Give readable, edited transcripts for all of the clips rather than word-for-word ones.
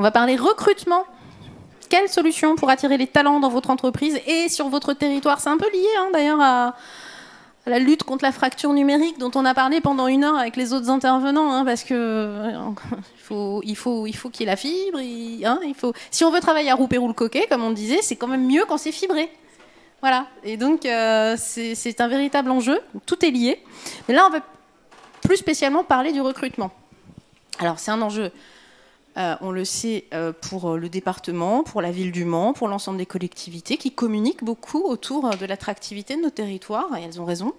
va parler recrutement. Quelle solution pour attirer les talents dans votre entreprise et sur votre territoire? C'est un peu lié d'ailleurs à la lutte contre la fracture numérique dont on a parlé pendant 1 heure avec les autres intervenants, parce que il faut qu'il y ait la fibre. Si on veut travailler à Roux-Pérou-le-Coquet, comme on disait, c'est quand même mieux quand c'est fibré. Voilà. Et donc c'est un véritable enjeu. Tout est lié. Mais là, on va plus spécialement parler du recrutement. Alors c'est un enjeu. On le sait pour le département, pour la ville du Mans, pour l'ensemble des collectivités qui communiquent beaucoup autour de l'attractivité de nos territoires, et elles ont raison.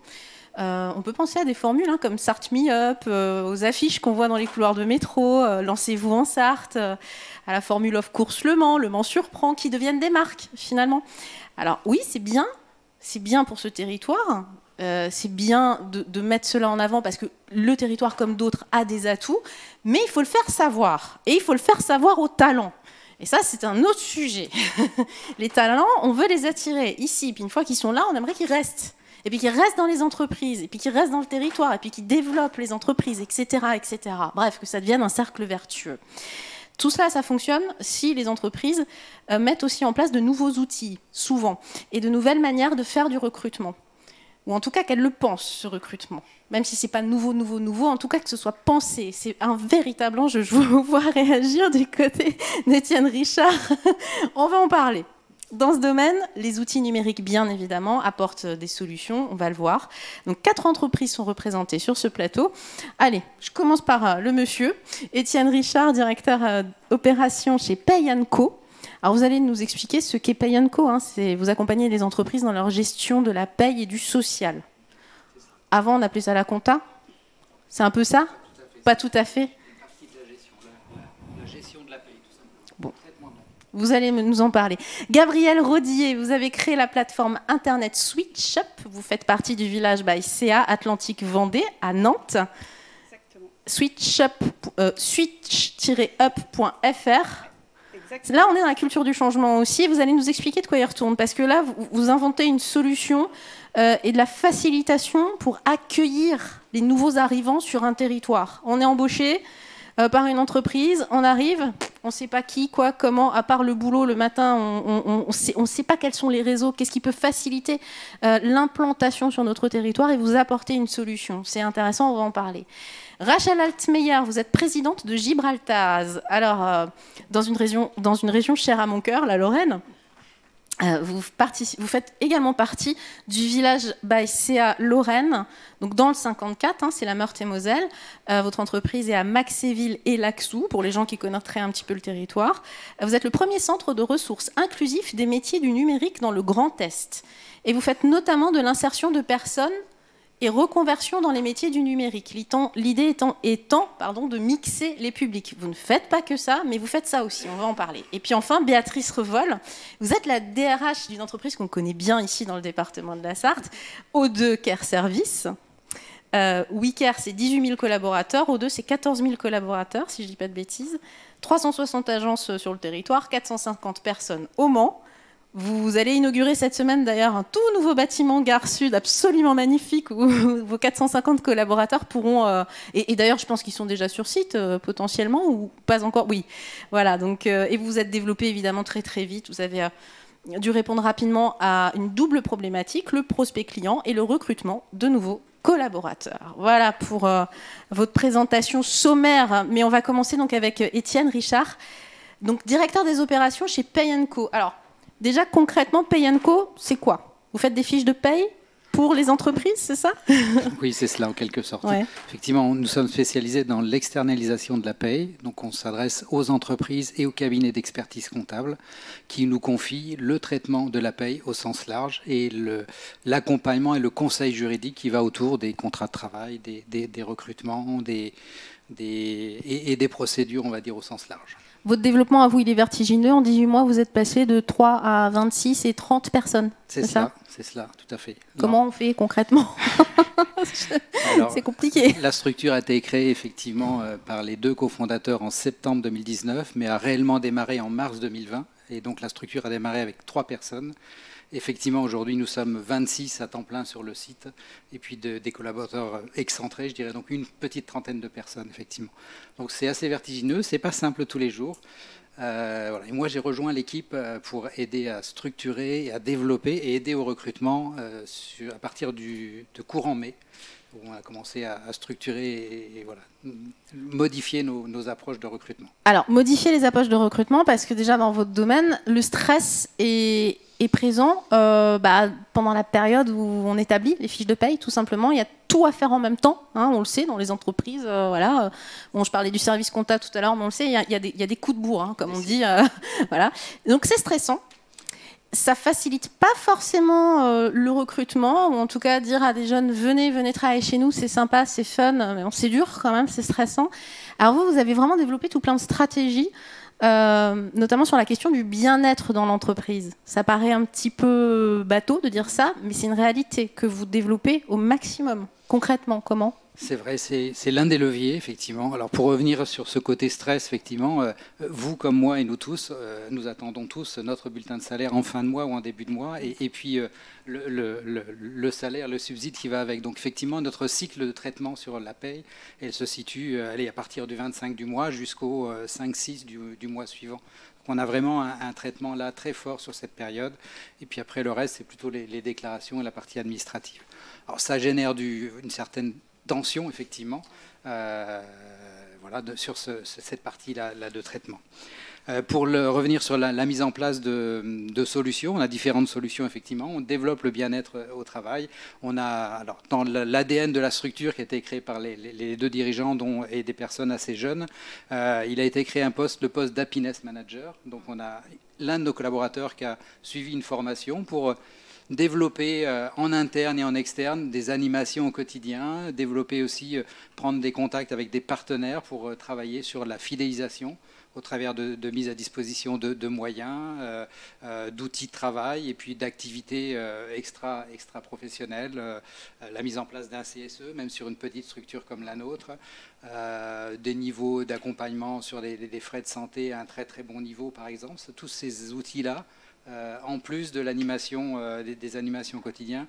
On peut penser à des formules comme Sarthe Me Up, aux affiches qu'on voit dans les couloirs de métro, Lancez-vous en Sarthe, à la formule Off Course Le Mans surprend, qui deviennent des marques finalement. Alors oui, c'est bien pour ce territoire. C'est bien de mettre cela en avant parce que le territoire, comme d'autres, a des atouts, mais il faut le faire savoir. Et il faut le faire savoir aux talents. Et ça, c'est un autre sujet. Les talents, on veut les attirer ici. Puis une fois qu'ils sont là, on aimerait qu'ils restent. Et puis qu'ils restent dans les entreprises, et puis qu'ils restent dans le territoire, et puis qu'ils développent les entreprises, etc., etc. Bref, que ça devienne un cercle vertueux. Tout cela, ça fonctionne si les entreprises mettent aussi en place de nouveaux outils, souvent, et de nouvelles manières de faire du recrutement. Ou en tout cas qu'elle le pense, ce recrutement. Même si ce n'est pas nouveau, en tout cas que ce soit pensé. C'est un véritable enjeu. Je vous vois réagir du côté d'Étienne Richard. On va en parler. Dans ce domaine, les outils numériques, bien évidemment, apportent des solutions, on va le voir. Donc 4 entreprises sont représentées sur ce plateau. Allez, je commence par le monsieur, Étienne Richard, directeur opération chez Pay & Co. Alors vous allez nous expliquer ce qu'est Pay & Co. C'est vous accompagner les entreprises dans leur gestion de la paye et du social. Avant, on appelait ça la compta. C'est un peu ça? Pas tout à fait. Une partie de la gestion, la gestion de la paye, tout simplement. Bon. Vous allez nous en parler. Gabriel Rodier, vous avez créé la plateforme Internet SwitchUp. Vous faites partie du village by CA Atlantique Vendée à Nantes. Exactement. Switch-up.fr. Là, on est dans la culture du changement aussi. Vous allez nous expliquer de quoi il retourne. Parce que là, vous inventez une solution et de la facilitation pour accueillir les nouveaux arrivants sur un territoire. On est embauché par une entreprise, on arrive, on ne sait pas qui, quoi, comment, à part le boulot le matin, on ne sait pas quels sont les réseaux, qu'est-ce qui peut faciliter l'implantation sur notre territoire et vous apporter une solution. C'est intéressant, on va en parler. Rachel Altmeyer, vous êtes présidente de Gibraltaz. Alors, dans une région chère à mon cœur, la Lorraine, vous faites également partie du village by CA Lorraine, donc dans le 54, c'est la Meurthe-et-Moselle. Votre entreprise est à Maxéville et Laxou, pour les gens qui connaîtraient un petit peu le territoire. Vous êtes le premier centre de ressources inclusif des métiers du numérique dans le Grand Est. Et vous faites notamment de l'insertion de personnes et reconversion dans les métiers du numérique. L'idée étant de mixer les publics. Vous ne faites pas que ça, mais vous faites ça aussi, on va en parler. Et puis enfin, Béatrice Revol, vous êtes la DRH d'une entreprise qu'on connaît bien ici dans le département de la Sarthe, O2 Care Service. WeCare, c'est 18 000 collaborateurs, O2, c'est 14 000 collaborateurs, si je ne dis pas de bêtises, 360 agences sur le territoire, 450 personnes au Mans. Vous allez inaugurer cette semaine d'ailleurs un tout nouveau bâtiment Gare Sud absolument magnifique où vos 450 collaborateurs pourront... et d'ailleurs, je pense qu'ils sont déjà sur site potentiellement ou pas encore. Oui, voilà. Donc, et vous vous êtes développé évidemment très très vite. Vous avez dû répondre rapidement à une double problématique, le prospect client et le recrutement de nouveaux collaborateurs. Voilà pour votre présentation sommaire. Mais on va commencer donc avec Étienne Richard, donc directeur des opérations chez Pay & Co. Alors, déjà, concrètement, Pay & Co, c'est quoi? Vous faites des fiches de paye pour les entreprises, c'est ça? Oui, c'est cela en quelque sorte. Ouais. Effectivement, nous sommes spécialisés dans l'externalisation de la paye. Donc, on s'adresse aux entreprises et aux cabinets d'expertise comptable qui nous confient le traitement de la paye au sens large et l'accompagnement et le conseil juridique qui va autour des contrats de travail, des recrutements et des procédures, on va dire, au sens large. Votre développement, à vous, il est vertigineux. En 18 mois, vous êtes passé de 3 à 26 et 30 personnes. C'est ça, c'est cela, tout à fait. Comment on fait concrètement? C'est compliqué. La structure a été créée effectivement par les 2 cofondateurs en septembre 2019, mais a réellement démarré en mars 2020. Et donc la structure a démarré avec 3 personnes. Effectivement, aujourd'hui, nous sommes 26 à temps plein sur le site, et puis des collaborateurs excentrés, je dirais, donc une petite trentaine de personnes, effectivement. Donc c'est assez vertigineux, c'est pas simple tous les jours. Voilà. Et moi, j'ai rejoint l'équipe pour aider à structurer, et à développer et aider au recrutement à partir de courant mai, où on a commencé à structurer et voilà, modifier nos approches de recrutement. Alors, modifier les approches de recrutement, parce que déjà dans votre domaine, le stress est présent pendant la période où on établit les fiches de paye, tout simplement. Il y a tout à faire en même temps, hein, on le sait, dans les entreprises. Voilà. Bon, je parlais du service comptable tout à l'heure, mais on le sait, il y a des coups de bourre, hein, comme on dit. Voilà. Donc c'est stressant. Ça facilite pas forcément le recrutement, ou en tout cas dire à des jeunes venez travailler chez nous, c'est sympa, c'est fun, mais c'est dur quand même, c'est stressant. Alors vous avez vraiment développé tout plein de stratégies, notamment sur la question du bien-être dans l'entreprise. Ça paraît un petit peu bateau de dire ça, mais c'est une réalité que vous développez au maximum. Concrètement, comment ? C'est vrai, c'est l'un des leviers, effectivement. Alors, pour revenir sur ce côté stress, effectivement, vous comme moi et nous tous, nous attendons tous notre bulletin de salaire en fin de mois ou en début de mois, et puis le salaire, le subside qui va avec. Donc, effectivement, notre cycle de traitement sur la paye, elle se situe à partir du 25 du mois jusqu'au 5-6 du mois suivant. On a vraiment un traitement là très fort sur cette période. Et puis après, le reste, c'est plutôt les déclarations et la partie administrative. Alors, ça génère une certaine tension, effectivement, voilà, sur cette partie-là de traitement. Pour revenir sur la mise en place de solutions, on a différentes solutions, effectivement. On développe le bien-être au travail. On a, alors, dans l'ADN de la structure qui a été créé par les deux dirigeants et des personnes assez jeunes, il a été créé le poste d'happiness manager. Donc, on a l'un de nos collaborateurs qui a suivi une formation pour développer en interne et en externe des animations au quotidien, développer aussi, prendre des contacts avec des partenaires pour travailler sur la fidélisation au travers de mise à disposition de moyens, d'outils de travail et puis d'activités extra-professionnelles, la mise en place d'un CSE, même sur une petite structure comme la nôtre, des niveaux d'accompagnement sur les frais de santé à un très très bon niveau par exemple. Tous ces outils-là, en plus de l'animation, des animations quotidiennes,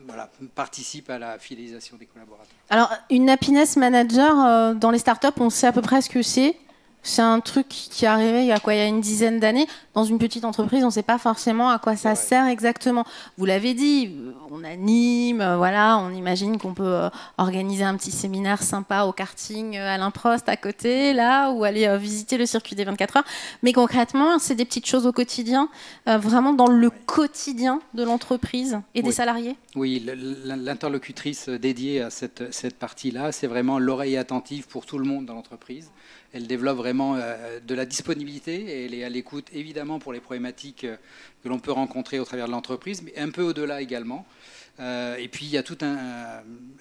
voilà, participe à la fidélisation des collaborateurs. Alors, une happiness manager, dans les startups, on sait à peu près ce que c'est. C'est un truc qui est arrivé il y a une dizaine d'années. Dans une petite entreprise, on ne sait pas forcément à quoi ça sert exactement. Vous l'avez dit, on anime, voilà, on imagine qu'on peut organiser un petit séminaire sympa au karting à l'Improst à côté, là, ou aller visiter le circuit des 24 heures. Mais concrètement, c'est des petites choses au quotidien, vraiment dans le quotidien de l'entreprise et des salariés. Oui, l'interlocutrice dédiée à cette partie-là, c'est vraiment l'oreille attentive pour tout le monde dans l'entreprise. Elle développe vraiment de la disponibilité et elle est à l'écoute évidemment pour les problématiques que l'on peut rencontrer au travers de l'entreprise, mais un peu au-delà également. Et puis il y a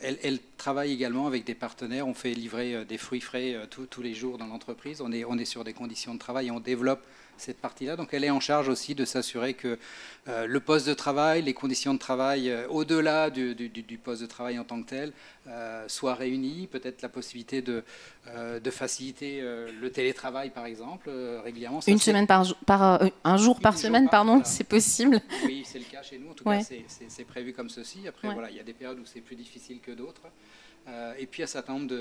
elle travaille également avec des partenaires. On fait livrer des fruits frais tous les jours dans l'entreprise. On est sur des conditions de travail et on développe cette partie-là. Donc elle est en charge aussi de s'assurer que le poste de travail, les conditions de travail au-delà du poste de travail en tant que tel soient réunies. Peut-être la possibilité de faciliter le télétravail par exemple régulièrement. Ça, un jour par semaine, pardon, c'est possible. Oui, c'est le cas chez nous. En tout cas, c'est prévu comme ceci. Après, voilà, il y a des périodes où c'est plus difficile que d'autres. Et puis, il y a un certain nombre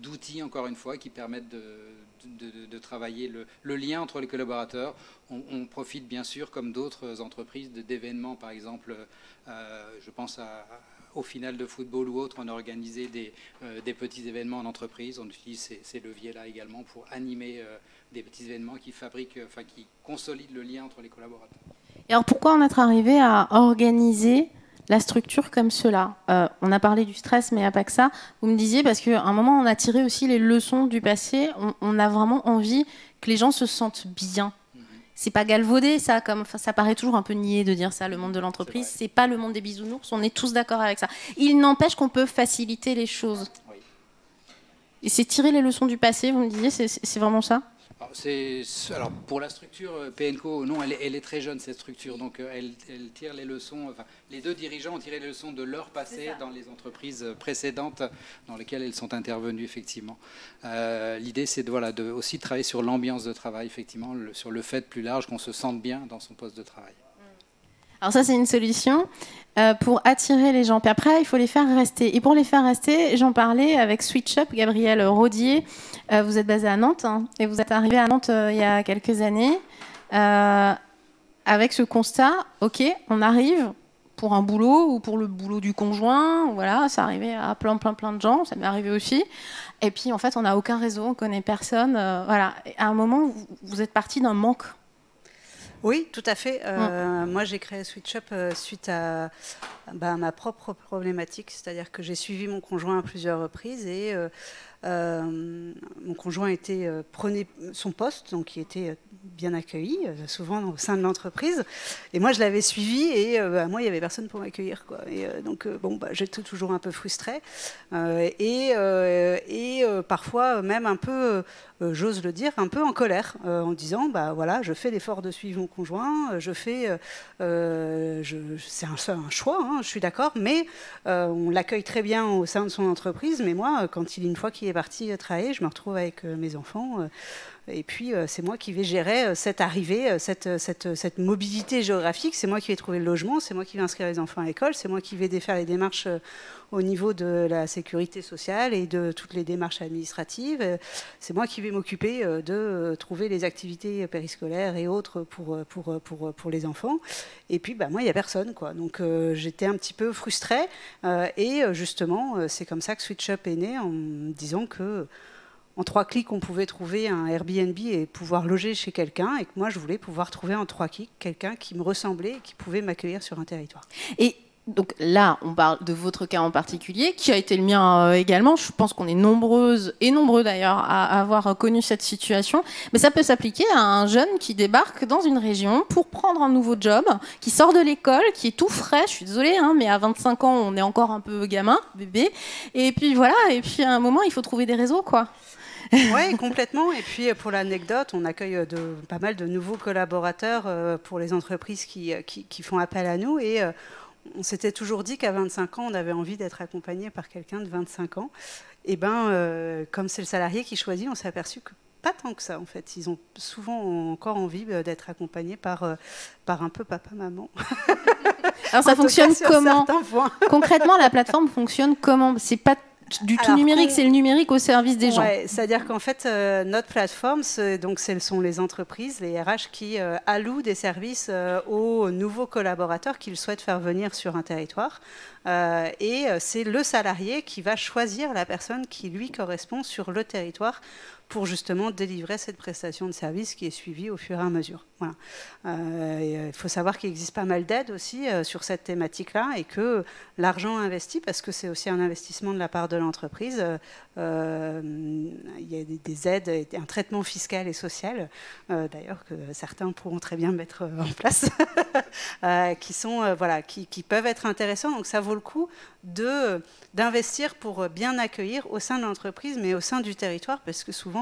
d'outils, encore une fois, qui permettent de travailler le lien entre les collaborateurs. On profite, bien sûr, comme d'autres entreprises, d'événements, par exemple, je pense au final de football ou autre, on a organisé des petits événements en entreprise. On utilise ces leviers-là également pour animer des petits événements qui consolident le lien entre les collaborateurs. Et alors, pourquoi en être arrivé à organiser la structure comme cela? On a parlé du stress, mais il n'y a pas que ça. Vous me disiez, parce qu'à un moment, on a tiré aussi les leçons du passé. On a vraiment envie que les gens se sentent bien. C'est pas galvaudé, ça, ça paraît toujours un peu niais de dire ça, le monde de l'entreprise. C'est pas le monde des bisounours, on est tous d'accord avec ça. Il n'empêche qu'on peut faciliter les choses. Oui. Et c'est tirer les leçons du passé, vous me disiez, c'est vraiment ça? Alors, pour la structure PNCO, non, elle est très jeune, cette structure. Donc, elle tire les leçons. Enfin, les deux dirigeants ont tiré les leçons de leur passé dans les entreprises précédentes dans lesquelles elles sont intervenues, effectivement. L'idée, c'est aussi de travailler sur l'ambiance de travail, effectivement, sur le fait plus large qu'on se sente bien dans son poste de travail. Alors ça, c'est une solution pour attirer les gens. Puis après, il faut les faire rester. Et pour les faire rester, j'en parlais avec Switch Up, Gabriel Rodier. Vous êtes basé à Nantes hein, et vous êtes arrivé à Nantes il y a quelques années avec ce constat, ok, on arrive pour un boulot ou pour le boulot du conjoint, voilà, ça arrivait à plein de gens, ça m'est arrivé aussi. Et puis en fait, on n'a aucun réseau, on connaît personne. Voilà. Et à un moment, vous êtes parti d'un manque. Oui, tout à fait. Moi, j'ai créé Switch Up suite à ma propre problématique, c'est-à-dire que j'ai suivi mon conjoint à plusieurs reprises et mon conjoint prenait son poste, donc il était bien accueilli, souvent au sein de l'entreprise. Et moi, je l'avais suivi et moi, il n'y avait personne pour m'accueillir, quoi. Et donc, j'étais toujours un peu frustrée et parfois même un peu, j'ose le dire, un peu en colère, en disant, voilà, je fais l'effort de suivre mon conjoint, c'est un choix, hein, je suis d'accord, mais on l'accueille très bien au sein de son entreprise, mais moi, une fois qu'il est parti travailler, je me retrouve avec mes enfants. Et puis, c'est moi qui vais gérer cette arrivée, cette mobilité géographique. C'est moi qui vais trouver le logement, c'est moi qui vais inscrire les enfants à l'école, c'est moi qui vais faire les démarches au niveau de la sécurité sociale et de toutes les démarches administratives. C'est moi qui vais m'occuper de trouver les activités périscolaires et autres pour les enfants. Et puis, moi, il n'y a personne, quoi. Donc, j'étais un petit peu frustrée. Et justement, c'est comme ça que Switch Up est né, en me disant que en 3 clics, on pouvait trouver un Airbnb et pouvoir loger chez quelqu'un, et que moi, je voulais pouvoir trouver en 3 clics quelqu'un qui me ressemblait et qui pouvait m'accueillir sur un territoire. Et donc là, on parle de votre cas en particulier, qui a été le mien également. Je pense qu'on est nombreuses et nombreux d'ailleurs à avoir connu cette situation. Mais ça peut s'appliquer à un jeune qui débarque dans une région pour prendre un nouveau job, qui sort de l'école, qui est tout frais. Je suis désolée, hein, mais à 25 ans, on est encore un peu gamin, bébé. Et puis voilà, et puis à un moment, il faut trouver des réseaux, quoi. Oui, complètement. Et puis, pour l'anecdote, on accueille pas mal de nouveaux collaborateurs pour les entreprises qui font appel à nous. Et on s'était toujours dit qu'à 25 ans, on avait envie d'être accompagné par quelqu'un de 25 ans. Et comme c'est le salarié qui choisit, on s'est aperçu que pas tant que ça, en fait. Ils ont souvent encore envie d'être accompagnés par un peu papa-maman. Alors, ça fonctionne comment ? Concrètement, la plateforme fonctionne comment ? C'est pas du tout numérique, c'est le numérique au service des gens. Ouais, c'est-à-dire qu'en fait, notre plateforme, ce sont les entreprises, les RH qui allouent des services aux nouveaux collaborateurs qu'ils souhaitent faire venir sur un territoire. Et c'est le salarié qui va choisir la personne qui lui correspond sur le territoire pour justement délivrer cette prestation de service qui est suivie au fur et à mesure. Voilà. Il faut savoir qu'il existe pas mal d'aides aussi sur cette thématique-là et que l'argent investi, parce que c'est aussi un investissement de la part de l'entreprise, il y a des aides et un traitement fiscal et social, d'ailleurs que certains pourront très bien mettre en place, qui peuvent être intéressants. Donc ça vaut le coup d'investir pour bien accueillir au sein de l'entreprise, mais au sein du territoire, parce que souvent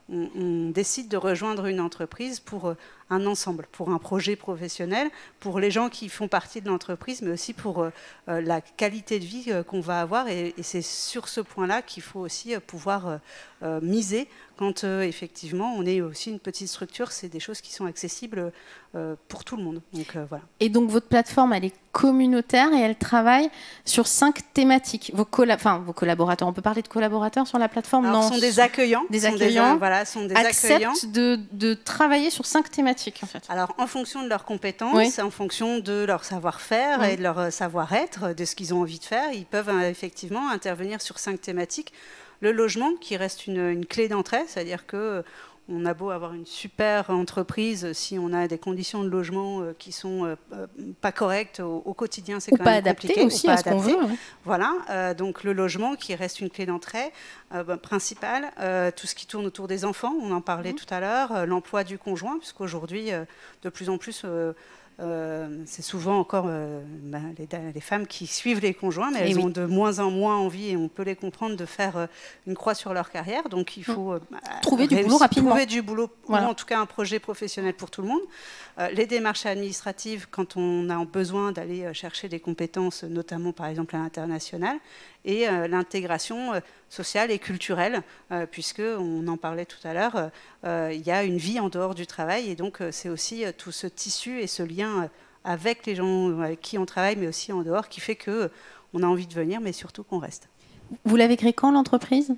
on décide de rejoindre une entreprise pour un ensemble, pour un projet professionnel, pour les gens qui font partie de l'entreprise, mais aussi pour la qualité de vie qu'on va avoir. Et c'est sur ce point-là qu'il faut aussi pouvoir miser quand effectivement on est aussi une petite structure. C'est des choses qui sont accessibles pour tout le monde. Donc, voilà. Et donc votre plateforme, elle est communautaire et elle travaille sur 5 thématiques. Vos collaborateurs, on peut parler de collaborateurs sur la plateforme ? Alors, non, sont des accueillants. Des accueillants acceptent de travailler sur 5 thématiques, en fait. Alors, en fonction de leurs compétences, oui. En fonction de leur savoir-faire oui. et de leur savoir-être, de ce qu'ils ont envie de faire, ils peuvent effectivement intervenir sur 5 thématiques. Le logement, qui reste une clé d'entrée, c'est-à-dire que on a beau avoir une super entreprise, si on a des conditions de logement qui sont pas correctes au quotidien, c'est quand même compliqué. Aussi à ce qu'on veut. Oui. Voilà, donc le logement qui reste une clé d'entrée principale, tout ce qui tourne autour des enfants, on en parlait tout à l'heure, l'emploi du conjoint, puisqu'aujourd'hui, de plus en plus, c'est souvent encore les femmes qui suivent les conjoints, mais elles ont de moins en moins envie, et on peut les comprendre, de faire une croix sur leur carrière. Donc il faut trouver du boulot rapidement. Trouver du boulot, voilà. Ou en tout cas un projet professionnel pour tout le monde. Les démarches administratives, quand on a besoin d'aller chercher des compétences, notamment par exemple à l'international, et l'intégration sociale et culturelle, puisqu'on en parlait tout à l'heure, il y a une vie en dehors du travail, et donc c'est aussi tout ce tissu et ce lien avec les gens avec qui on travaille, mais aussi en dehors, qui fait qu'on a envie de venir, mais surtout qu'on reste. Vous l'avez créée quand, l'entreprise ?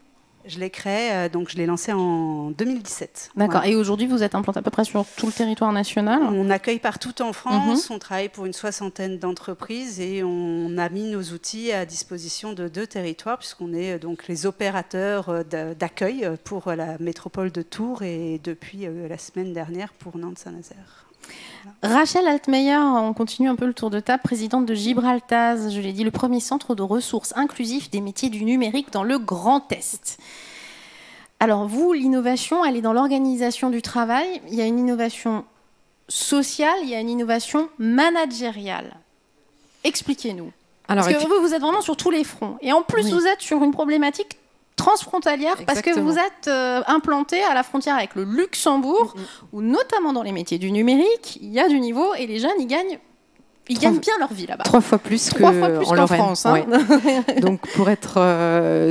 Je l'ai créée, donc je l'ai lancée en 2017. D'accord. Voilà. Et aujourd'hui, vous êtes implanté à peu près sur tout le territoire national ? On accueille partout en France, on travaille pour une 60aine d'entreprises et on a mis nos outils à disposition de 2 territoires, puisqu'on est donc les opérateurs d'accueil pour la métropole de Tours et depuis la semaine dernière pour Nantes-Saint-Nazaire. Rachel Altmeyer, on continue un peu le tour de table, présidente de Gibraltaz, je l'ai dit, le premier centre de ressources inclusif des métiers du numérique dans le Grand Est. Alors vous, l'innovation, elle est dans l'organisation du travail. Il y a une innovation sociale, il y a une innovation managériale. Expliquez-nous. Parce que vous êtes vraiment sur tous les fronts. Et en plus, vous êtes sur une problématique transfrontalière. Exactement. Parce que vous êtes implanté à la frontière avec le Luxembourg, où notamment dans les métiers du numérique, il y a du niveau et les jeunes, ils gagnent bien leur vie là-bas. 3 fois plus qu'en Lorraine. France. Hein. Ouais. Donc pour être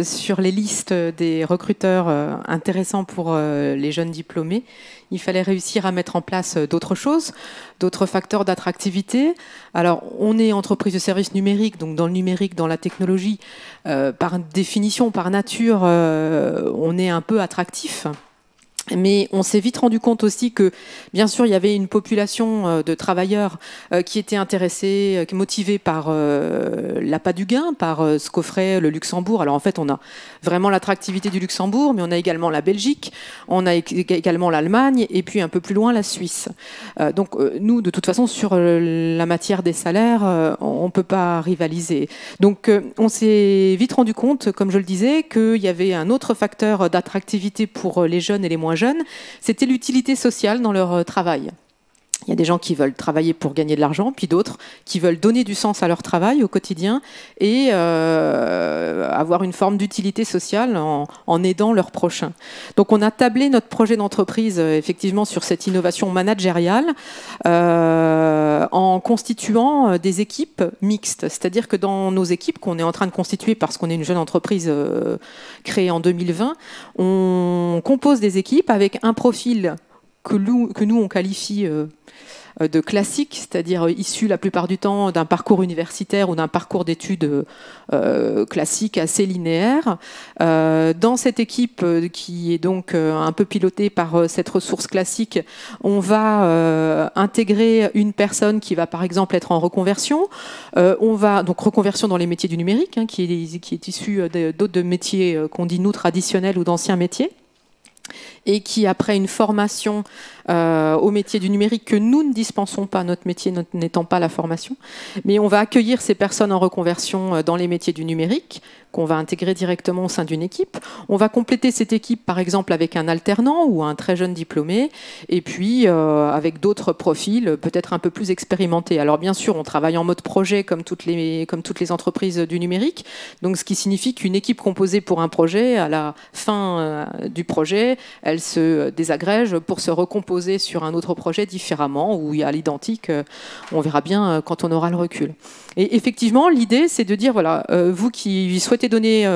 sur les listes des recruteurs intéressants pour les jeunes diplômés, il fallait réussir à mettre en place d'autres choses, d'autres facteurs d'attractivité. Alors, on est entreprise de services numériques, donc dans le numérique, dans la technologie, par définition, par nature, on est un peu attractif. Mais on s'est vite rendu compte aussi que, bien sûr, il y avait une population de travailleurs qui étaient intéressés, motivés par l'appât du gain, par ce qu'offrait le Luxembourg. Alors en fait, on a vraiment l'attractivité du Luxembourg, mais on a également la Belgique, on a également l'Allemagne, et puis un peu plus loin la Suisse. Donc nous, de toute façon, sur la matière des salaires, on ne peut pas rivaliser. Donc on s'est vite rendu compte, comme je le disais, qu'il y avait un autre facteur d'attractivité pour les jeunes et les moins jeunes, c'était l'utilité sociale dans leur travail. Il y a des gens qui veulent travailler pour gagner de l'argent, puis d'autres qui veulent donner du sens à leur travail au quotidien et avoir une forme d'utilité sociale en aidant leurs prochains. Donc on a tablé notre projet d'entreprise effectivement sur cette innovation managériale en constituant des équipes mixtes. C'est-à-dire que dans nos équipes qu'on est en train de constituer parce qu'on est une jeune entreprise créée en 2020, on compose des équipes avec un profil que nous on qualifie de classique, c'est-à-dire issu la plupart du temps d'un parcours universitaire ou d'un parcours d'études classique assez linéaire. Dans cette équipe qui est donc un peu pilotée par cette ressource classique, on va intégrer une personne qui va par exemple être en reconversion. On va donc reconversion dans les métiers du numérique, hein, qui est issue d'autres métiers qu'on dit nous traditionnels ou d'anciens métiers, et qui, après une formation au métier du numérique que nous ne dispensons pas, notre métier n'étant pas la formation, mais on va accueillir ces personnes en reconversion dans les métiers du numérique, qu'on va intégrer directement au sein d'une équipe. On va compléter cette équipe, par exemple, avec un alternant ou un très jeune diplômé, et puis avec d'autres profils peut-être un peu plus expérimentés. Alors bien sûr, on travaille en mode projet comme toutes les entreprises du numérique, donc ce qui signifie qu'une équipe composée pour un projet, à la fin du projet, elle se désagrège pour se recomposer sur un autre projet différemment ou à l'identique. On verra bien quand on aura le recul. Et effectivement, l'idée, c'est de dire, voilà, vous qui souhaitez donner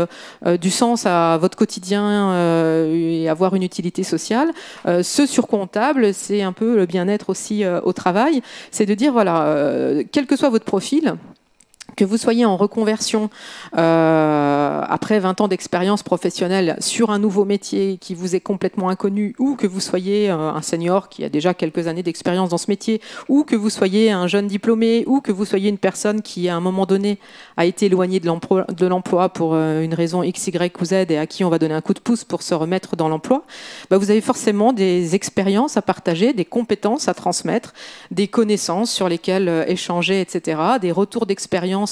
du sens à votre quotidien et avoir une utilité sociale, ce sur quoi on table, c'est un peu le bien-être aussi au travail. C'est de dire, voilà, quel que soit votre profil, que vous soyez en reconversion après 20 ans d'expérience professionnelle sur un nouveau métier qui vous est complètement inconnu, ou que vous soyez un senior qui a déjà quelques années d'expérience dans ce métier, ou que vous soyez un jeune diplômé, ou que vous soyez une personne qui à un moment donné a été éloignée de l'emploi pour une raison X, Y ou Z et à qui on va donner un coup de pouce pour se remettre dans l'emploi, bah vous avez forcément des expériences à partager, des compétences à transmettre, des connaissances sur lesquelles échanger, etc., des retours d'expérience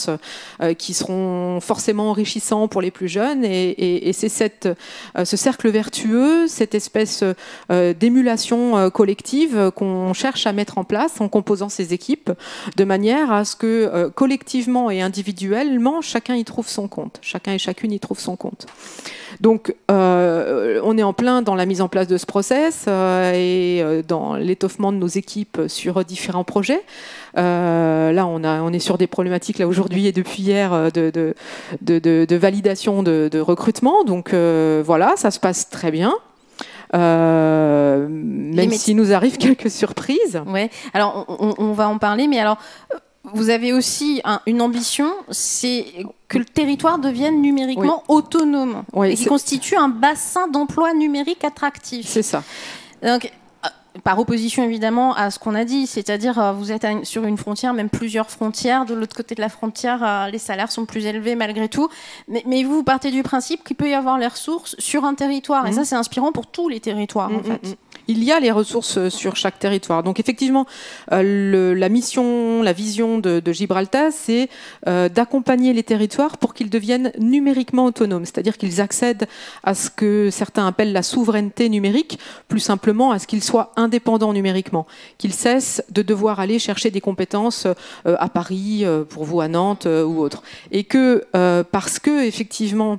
qui seront forcément enrichissants pour les plus jeunes, et c'est ce cercle vertueux, cette espèce d'émulation collective qu'on cherche à mettre en place en composant ces équipes, de manière à ce que collectivement et individuellement, chacun y trouve son compte, chacun et chacune y trouve son compte. Donc on est en plein dans la mise en place de ce process et dans l'étoffement de nos équipes sur différents projets. Là on est sur des problématiques là aujourd'hui et depuis hier de validation de recrutement, donc voilà, ça se passe très bien. même s'il nous arrive quelques surprises. Ouais. Alors, on va en parler, mais alors, vous avez aussi une ambition, c'est que le territoire devienne numériquement autonome et qui constitue un bassin d'emploi numérique attractif. C'est ça. Donc, par opposition évidemment à ce qu'on a dit, c'est-à-dire vous êtes sur une frontière, même plusieurs frontières, de l'autre côté de la frontière, les salaires sont plus élevés malgré tout, mais vous partez du principe qu'il peut y avoir les ressources sur un territoire, et ça c'est inspirant pour tous les territoires en fait. Il y a les ressources sur chaque territoire. Donc effectivement, la mission, la vision de Gibraltar, c'est d'accompagner les territoires pour qu'ils deviennent numériquement autonomes, c'est-à-dire qu'ils accèdent à ce que certains appellent la souveraineté numérique, plus simplement à ce qu'ils soient indépendants numériquement, qu'ils cessent de devoir aller chercher des compétences à Paris, pour vous à Nantes ou autre. Et que parce que effectivement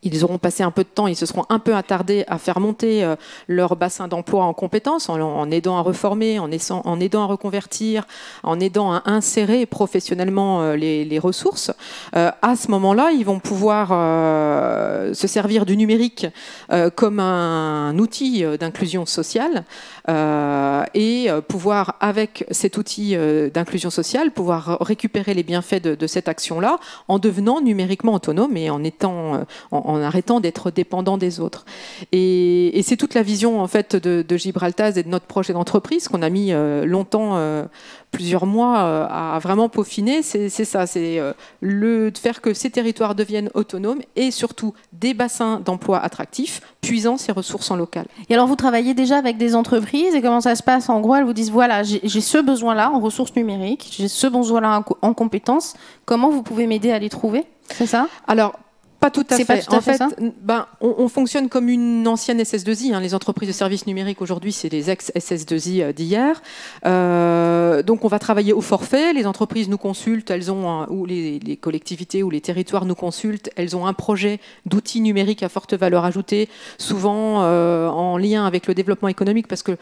ils auront passé un peu de temps, ils se seront un peu attardés à faire monter leur bassin d'emploi en compétences, en aidant à reformer, en aidant à reconvertir, en aidant à insérer professionnellement les ressources. À ce moment-là, ils vont pouvoir se servir du numérique comme un outil d'inclusion sociale et pouvoir, avec cet outil d'inclusion sociale, pouvoir récupérer les bienfaits de cette action-là en devenant numériquement autonome et en arrêtant d'être dépendant des autres. Et c'est toute la vision en fait de Gibraltar et de notre projet d'entreprise qu'on a mis longtemps, plusieurs mois, à vraiment peaufiner. C'est ça, c'est de faire que ces territoires deviennent autonomes et surtout des bassins d'emploi attractifs, puisant ces ressources en local. Et alors vous travaillez déjà avec des entreprises et comment ça se passe? En gros, elles vous disent voilà, j'ai ce besoin-là en ressources numériques, j'ai ce besoin-là en compétences. Comment vous pouvez m'aider à les trouver? C'est ça? Alors, pas tout à fait. Pas tout à fait ça. On fonctionne comme une ancienne SS2I. Hein. Les entreprises de services numériques aujourd'hui, c'est les ex-SS2I d'hier. Donc, on va travailler au forfait. Les entreprises nous consultent, ou les collectivités ou les territoires nous consultent. Elles ont un projet d'outils numériques à forte valeur ajoutée, souvent en lien avec le développement économique, parce que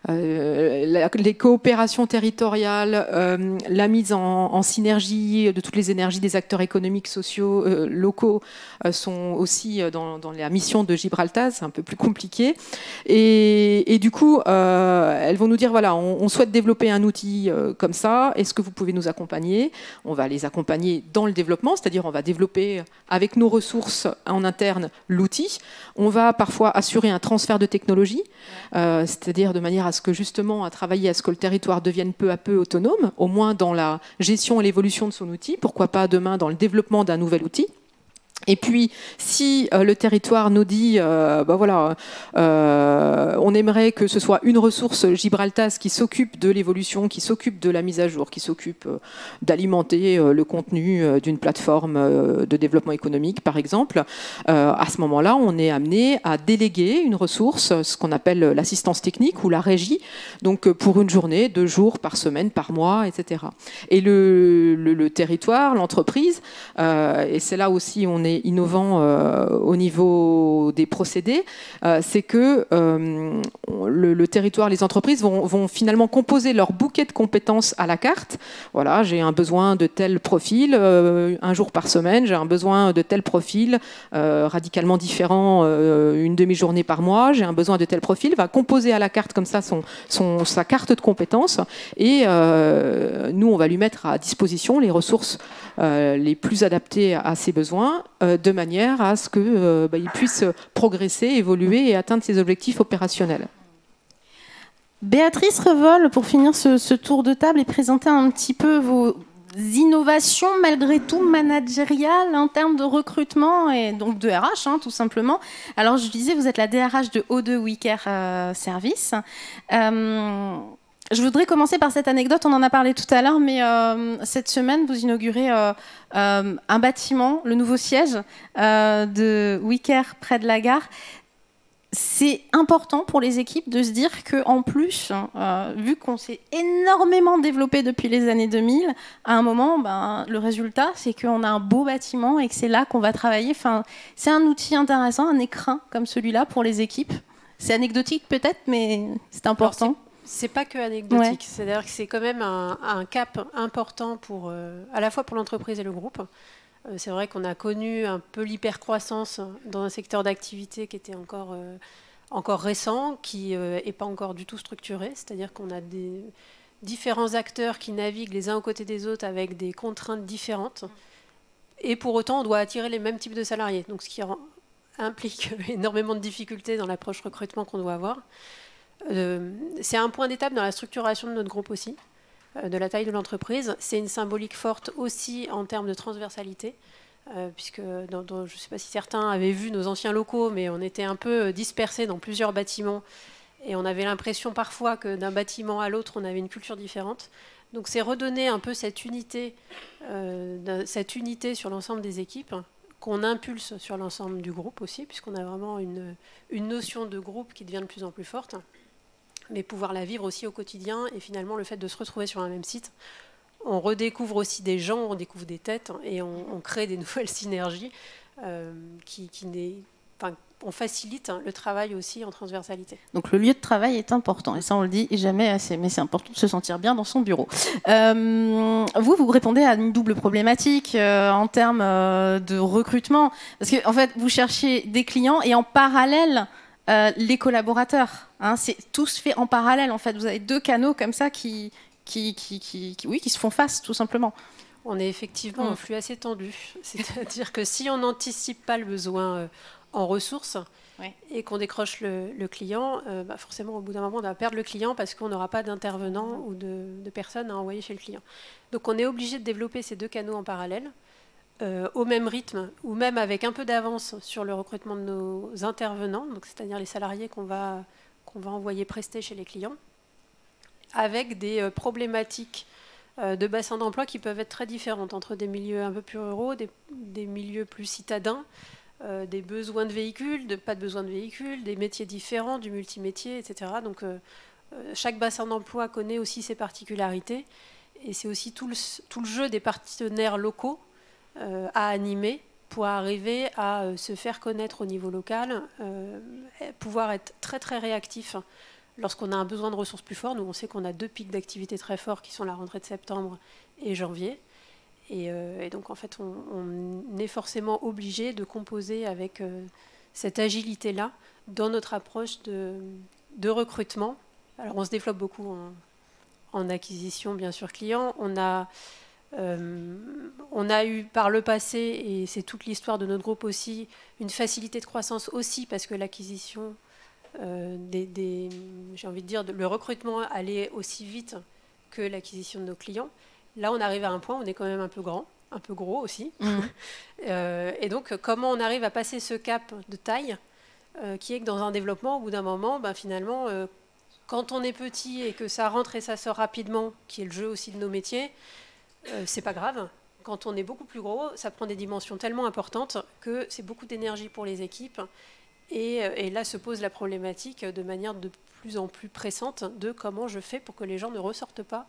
les coopérations territoriales, la mise en synergie de toutes les énergies des acteurs économiques, sociaux, locaux sont aussi dans la mission de Gibraltar. C'est un peu plus compliqué. Et du coup, elles vont nous dire, voilà, on souhaite développer un outil comme ça. Est-ce que vous pouvez nous accompagner? On va les accompagner dans le développement, c'est-à-dire on va développer avec nos ressources en interne l'outil. On va parfois assurer un transfert de technologie, c'est-à-dire de manière à ce que justement, à travailler à ce que le territoire devienne peu à peu autonome, au moins dans la gestion et l'évolution de son outil, pourquoi pas demain dans le développement d'un nouvel outil. Et puis, si le territoire nous dit, on aimerait que ce soit une ressource Gibraltar qui s'occupe de l'évolution, qui s'occupe de la mise à jour, qui s'occupe d'alimenter le contenu d'une plateforme de développement économique, par exemple, à ce moment-là, on est amené à déléguer une ressource, ce qu'on appelle l'assistance technique ou la régie, donc pour une journée, 2 jours par semaine, par mois, etc. Et le territoire, l'entreprise, et c'est là aussi on est innovant au niveau des procédés, c'est que le territoire, les entreprises vont finalement composer leur bouquet de compétences à la carte. Voilà, j'ai un besoin de tel profil, un jour par semaine, j'ai un besoin de tel profil, radicalement différent, une demi-journée par mois, j'ai un besoin de tel profil, va composer à la carte comme ça sa carte de compétences et nous, on va lui mettre à disposition les ressources les plus adaptées à ses besoins, de manière à ce qu'il puisse progresser, évoluer et atteindre ses objectifs opérationnels. Béatrice Revol, pour finir ce tour de table et présenter un petit peu vos innovations malgré tout managériales en termes de recrutement et donc de RH, tout simplement. Alors je disais, vous êtes la DRH de O2 WeCare Service. Je voudrais commencer par cette anecdote, on en a parlé tout à l'heure, mais cette semaine, vous inaugurez un bâtiment, le nouveau siège de WeCare près de la gare. C'est important pour les équipes de se dire qu'en plus, vu qu'on s'est énormément développé depuis les années 2000, à un moment, le résultat, c'est qu'on a un beau bâtiment et que c'est là qu'on va travailler. Enfin, c'est un outil intéressant, un écrin comme celui-là pour les équipes. C'est anecdotique peut-être, mais c'est important. Alors, c'est pas que anecdotique, Ouais. c'est-à-dire que c'est quand même un cap important à la fois pour l'entreprise et le groupe. C'est vrai qu'on a connu un peu l'hypercroissance dans un secteur d'activité qui était encore encore récent, qui n'est pas encore du tout structuré, c'est-à-dire qu'on a des différents acteurs qui naviguent les uns aux côtés des autres avec des contraintes différentes, et pour autant on doit attirer les mêmes types de salariés, donc ce qui implique énormément de difficultés dans l'approche recrutement qu'on doit avoir. C'est un point d'étape dans la structuration de notre groupe aussi, de la taille de l'entreprise. C'est une symbolique forte aussi en termes de transversalité, puisque je ne sais pas si certains avaient vu nos anciens locaux, mais on était un peu dispersés dans plusieurs bâtiments et on avait l'impression parfois que d'un bâtiment à l'autre, on avait une culture différente. Donc c'est redonner un peu cette unité sur l'ensemble des équipes, qu'on impulse sur l'ensemble du groupe aussi, puisqu'on a vraiment une notion de groupe qui devient de plus en plus forte, mais pouvoir la vivre aussi au quotidien. Et finalement, le fait de se retrouver sur un même site, on redécouvre aussi des gens, on découvre des têtes, et on crée des nouvelles synergies on facilite le travail aussi en transversalité. Donc le lieu de travail est important, et ça on le dit jamais assez, mais c'est important de se sentir bien dans son bureau. Vous répondez à une double problématique en termes de recrutement, parce que en fait vous cherchez des clients et en parallèle les collaborateurs. Tout se fait en parallèle en fait. Vous avez deux canaux comme ça qui se font face tout simplement. On est effectivement en flux assez tendu, c'est-à-dire que si on n'anticipe pas le besoin en ressources et qu'on décroche le client, forcément au bout d'un moment on va perdre le client parce qu'on n'aura pas d'intervenants ou de personnes à envoyer chez le client. Donc on est obligé de développer ces deux canaux en parallèle, au même rythme ou même avec un peu d'avance sur le recrutement de nos intervenants, c'est-à-dire les salariés qu'on va envoyer prester chez les clients, avec des problématiques de bassin d'emploi qui peuvent être très différentes entre des milieux un peu plus ruraux, des milieux plus citadins, des besoins de véhicules, pas de besoin de véhicules, des métiers différents, du multimétier, etc. Donc chaque bassin d'emploi connaît aussi ses particularités, et c'est aussi tout le jeu des partenaires locaux à animer pour arriver à se faire connaître au niveau local, pouvoir être très très réactif lorsqu'on a un besoin de ressources plus fort. Nous on sait qu'on a deux pics d'activité très forts qui sont la rentrée de septembre et janvier. Et donc, en fait, on est forcément obligé de composer avec cette agilité-là dans notre approche de recrutement. Alors, on se développe beaucoup en acquisition, bien sûr, client. On a eu par le passé, et c'est toute l'histoire de notre groupe aussi, une facilité de croissance aussi parce que l'acquisition, j'ai envie de dire, le recrutement allait aussi vite que l'acquisition de nos clients. Là, on arrive à un point où on est quand même un peu grand, un peu gros aussi. Et donc, comment on arrive à passer ce cap de taille qui est que dans un développement, au bout d'un moment, finalement, quand on est petit et que ça rentre et ça sort rapidement, qui est le jeu aussi de nos métiers, c'est pas grave. Quand on est beaucoup plus gros, ça prend des dimensions tellement importantes que c'est beaucoup d'énergie pour les équipes. Et là se pose la problématique de manière de plus en plus pressante de comment je fais pour que les gens ne ressortent pas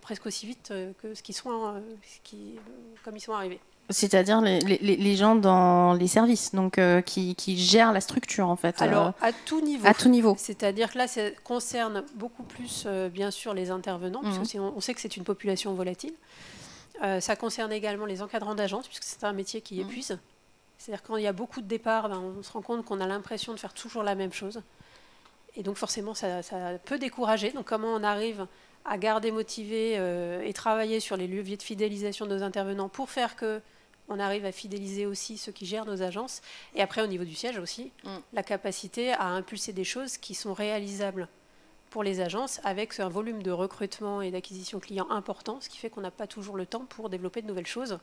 presque aussi vite que comme ils sont arrivés. C'est-à-dire les gens dans les services, donc qui gèrent la structure en fait. Alors à tout niveau. À tout niveau. C'est-à-dire que là, ça concerne beaucoup plus bien sûr les intervenants, parce qu'on sait que c'est une population volatile. Ça concerne également les encadrants d'agence, puisque c'est un métier qui épuise. C'est-à-dire quand il y a beaucoup de départs, on se rend compte qu'on a l'impression de faire toujours la même chose. Et donc forcément, ça peut décourager. Donc comment on arrive à garder motivé et travailler sur les leviers de fidélisation de nos intervenants pour faire qu'on arrive à fidéliser aussi ceux qui gèrent nos agences. Et après, au niveau du siège aussi, la capacité à impulser des choses qui sont réalisables pour les agences avec un volume de recrutement et d'acquisition client important, ce qui fait qu'on n'a pas toujours le temps pour développer de nouvelles choses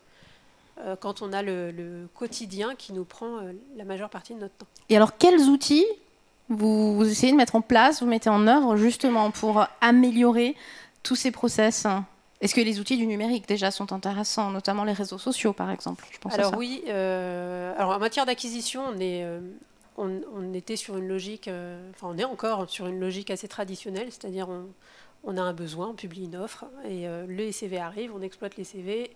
quand on a le quotidien qui nous prend la majeure partie de notre temps. Et alors, quels outils vous essayez de mettre en place, vous mettez en œuvre justement pour améliorer tous ces process? Est-ce que les outils du numérique déjà sont intéressants, notamment les réseaux sociaux par exemple? Je pense alors à ça. Oui, alors en matière d'acquisition, on était sur une logique, on est encore sur une logique assez traditionnelle, c'est-à-dire on a un besoin, on publie une offre et les CV arrivent, on exploite les CV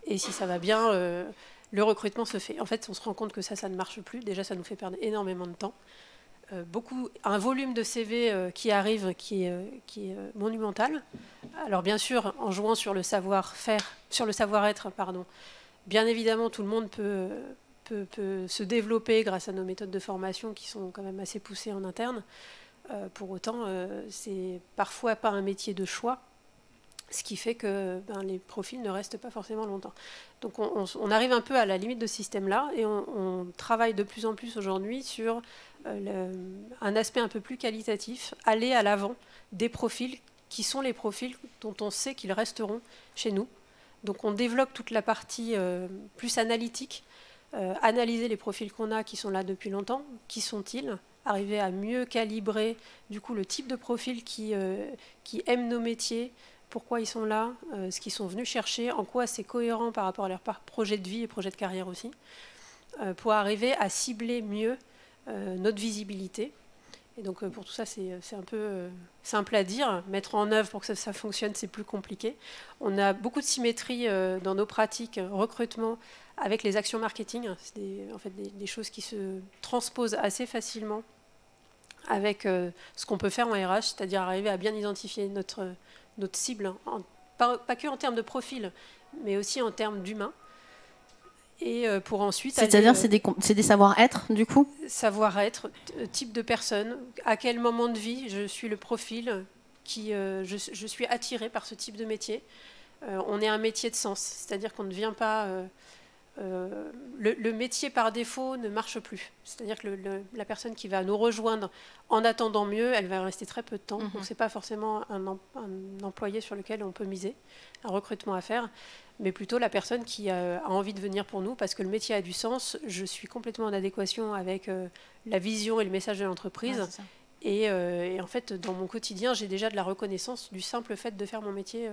et si ça va bien, le recrutement se fait. En fait, on se rend compte que ça ne marche plus. Déjà, ça nous fait perdre énormément de temps. Un volume de CV qui arrive qui est monumental. Alors bien sûr, en jouant sur le savoir-faire, sur le savoir-être, pardon. Bien évidemment, tout le monde peut peut se développer grâce à nos méthodes de formation qui sont quand même assez poussées en interne. Pour autant, c'est parfois pas un métier de choix, ce qui fait que les profils ne restent pas forcément longtemps. Donc on arrive un peu à la limite de ce système-là et on travaille de plus en plus aujourd'hui sur un aspect un peu plus qualitatif, aller à l'avant des profils qui sont les profils dont on sait qu'ils resteront chez nous. Donc on développe toute la partie plus analytique, analyser les profils qu'on a qui sont là depuis longtemps, qui sont-ils, arriver à mieux calibrer du coup le type de profil qui aiment nos métiers, pourquoi ils sont là, ce qu'ils sont venus chercher, en quoi c'est cohérent par rapport à leur projet de vie et projet de carrière aussi, pour arriver à cibler mieux notre visibilité. Et donc pour tout ça, c'est un peu simple à dire. Mettre en œuvre pour que ça fonctionne, c'est plus compliqué. On a beaucoup de symétrie dans nos pratiques recrutement avec les actions marketing. C'est en fait des choses qui se transposent assez facilement avec ce qu'on peut faire en RH, c'est-à-dire arriver à bien identifier notre cible, pas que en termes de profil, mais aussi en termes d'humain. Et pour ensuite... C'est-à-dire c'est des savoir-être, du coup ? Savoir-être, type de personne, à quel moment de vie je suis le profil qui... je suis attirée par ce type de métier. On est un métier de sens, c'est-à-dire qu'on ne vient pas... le métier par défaut ne marche plus. C'est-à-dire que la personne qui va nous rejoindre en attendant mieux, elle va rester très peu de temps. Donc ce n'est pas forcément un employé sur lequel on peut miser, un recrutement à faire, mais plutôt la personne qui a envie de venir pour nous parce que le métier a du sens. Je suis complètement en adéquation avec la vision et le message de l'entreprise. Ouais, et en fait, dans mon quotidien, j'ai déjà de la reconnaissance du simple fait de faire mon métier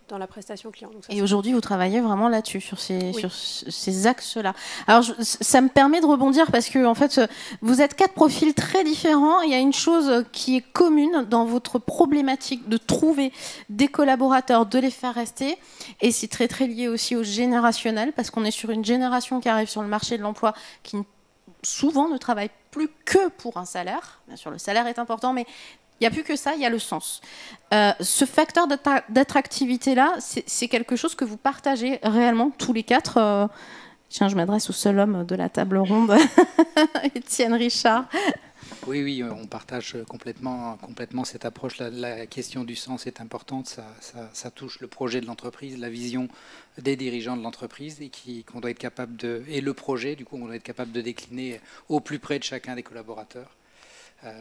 dans la prestation client. Donc ça, et aujourd'hui, vous travaillez vraiment là-dessus, sur ces axes-là. Alors, ça me permet de rebondir parce que, en fait, vous êtes 4 profils très différents. Il y a une chose qui est commune dans votre problématique de trouver des collaborateurs, de les faire rester. Et c'est très, très lié aussi au générationnel parce qu'on est sur une génération qui arrive sur le marché de l'emploi qui souvent ne travaille plus que pour un salaire. Bien sûr, le salaire est important, mais il n'y a plus que ça, il y a le sens. Ce facteur d'attractivité-là, c'est quelque chose que vous partagez réellement, tous les 4. Tiens, je m'adresse au seul homme de la table ronde, Étienne Richard. Oui, on partage complètement cette approche. La question du sens est importante. Ça touche le projet de l'entreprise, la vision des dirigeants de l'entreprise qu'on doit être capable et le projet, du coup, on doit être capable de décliner au plus près de chacun des collaborateurs.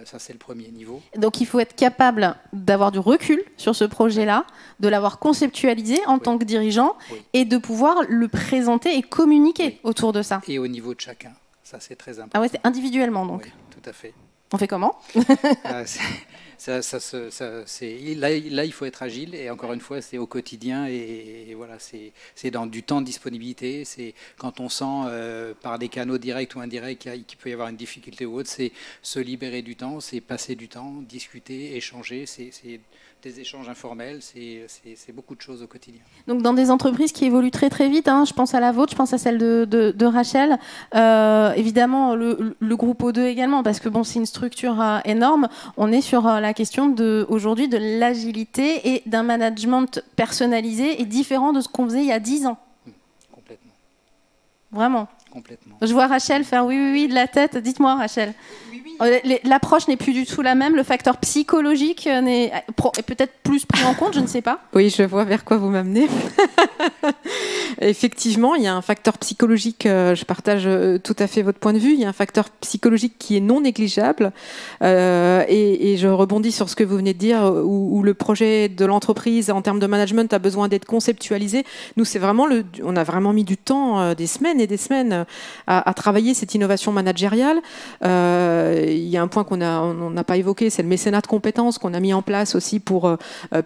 Ça, c'est le premier niveau. Donc, il faut être capable d'avoir du recul sur ce projet-là, de l'avoir conceptualisé en tant que dirigeant et de pouvoir le présenter et communiquer autour de ça. Et au niveau de chacun. Ça, c'est très important. Ah ouais, c'est individuellement, donc. Oui, tout à fait. On fait comment? Là, il faut être agile et encore une fois, c'est au quotidien et voilà, c'est dans du temps de disponibilité. C'est quand on sent par des canaux directs ou indirects qu'il peut y avoir une difficulté ou autre, c'est se libérer du temps, c'est passer du temps, discuter, échanger. C'est des échanges informels, c'est beaucoup de choses au quotidien. Donc dans des entreprises qui évoluent très très vite, je pense à la vôtre, je pense à celle de Rachel, évidemment le groupe O2 également, parce que bon, c'est une structure énorme. On est sur la question aujourd'hui de l'agilité et d'un management personnalisé et différent de ce qu'on faisait il y a 10 ans. Complètement. Vraiment. Complètement. Je vois Rachel faire oui de la tête. Dites-moi, Rachel. Oui. L'approche n'est plus du tout la même. Le facteur psychologique est peut-être plus pris en compte, je ne sais pas. Oui, je vois vers quoi vous m'amenez. Effectivement, il y a un facteur psychologique, je partage tout à fait votre point de vue, il y a un facteur psychologique qui est non négligeable et je rebondis sur ce que vous venez de dire où le projet de l'entreprise en termes de management a besoin d'être conceptualisé. Nous, on a vraiment mis du temps, des semaines et des semaines à travailler cette innovation managériale. Il y a un point qu'on n'a pas évoqué, c'est le mécénat de compétences qu'on a mis en place aussi pour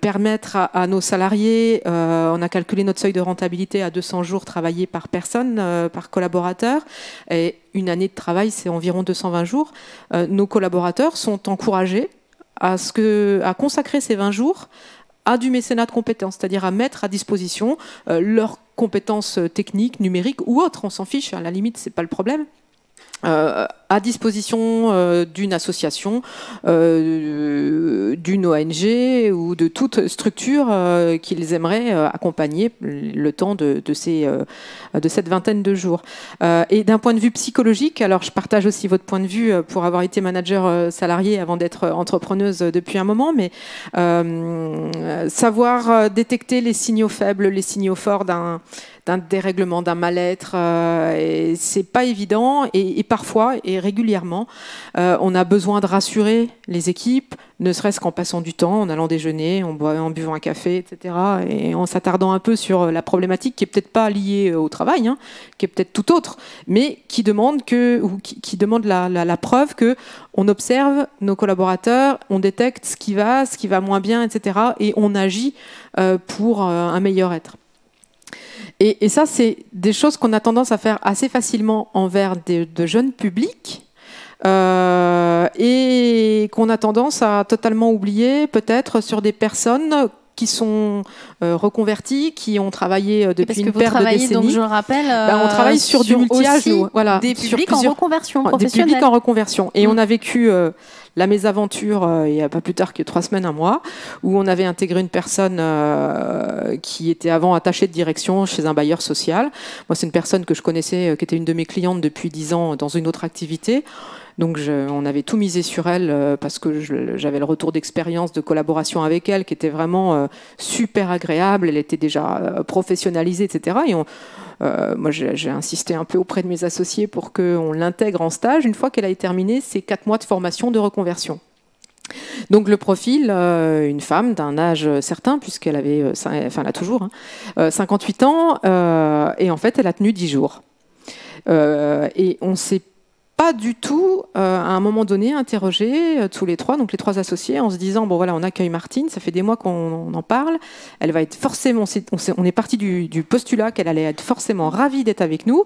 permettre à nos salariés, on a calculé notre seuil de rentabilité à 200 jours travaillés par personne, par collaborateur. Et une année de travail, c'est environ 220 jours. Nos collaborateurs sont encouragés à consacrer ces 20 jours à du mécénat de compétences, c'est-à-dire à mettre à disposition leurs compétences techniques, numériques ou autres, on s'en fiche, à la limite, c'est pas le problème. à disposition d'une association, d'une ONG ou de toute structure qu'ils aimeraient accompagner le temps de cette vingtaine de jours. Et d'un point de vue psychologique, alors je partage aussi votre point de vue pour avoir été manager salarié avant d'être entrepreneuse depuis un moment, mais savoir détecter les signaux faibles, les signaux forts d'un dérèglement, d'un mal-être, et c'est pas évident, et parfois et régulièrement on a besoin de rassurer les équipes, ne serait-ce qu'en passant du temps, en allant déjeuner, en buvant un café, etc., et en s'attardant un peu sur la problématique qui est peut-être pas liée au travail, hein, qui est peut-être tout autre, mais qui demande qui demande la preuve que on observe nos collaborateurs, on détecte ce qui va moins bien, etc., et on agit pour un meilleur être. Et ça, c'est des choses qu'on a tendance à faire assez facilement envers de jeunes publics et qu'on a tendance à totalement oublier peut-être sur des personnes qui sont reconvertis, qui ont travaillé depuis une paire de décennies. Donc je rappelle, on travaille sur du multi-âge, nous. Voilà, des publics en reconversion professionnelle. Des publics en reconversion. Et on a vécu la mésaventure il n'y a pas plus tard que 3 semaines, un mois, où on avait intégré une personne qui était avant attachée de direction chez un bailleur social. Moi, c'est une personne que je connaissais, qui était une de mes clientes depuis 10 ans dans une autre activité. Donc on avait tout misé sur elle parce que j'avais le retour d'expérience de collaboration avec elle qui était vraiment super agréable. Elle était déjà professionnalisée, etc. Et moi, j'ai insisté un peu auprès de mes associés pour qu'on l'intègre en stage une fois qu'elle a terminé ses 4 mois de formation de reconversion. Donc le profil, une femme d'un âge certain, puisqu'elle avait, elle a toujours 58 ans, et en fait elle a tenu 10 jours. Et on s'est pas du tout, à un moment donné, interrogé tous les 3, donc les 3 associés, en se disant, bon voilà, on accueille Martine, ça fait des mois qu'on en parle, elle va être forcément, on est parti du postulat qu'elle allait être forcément ravie d'être avec nous,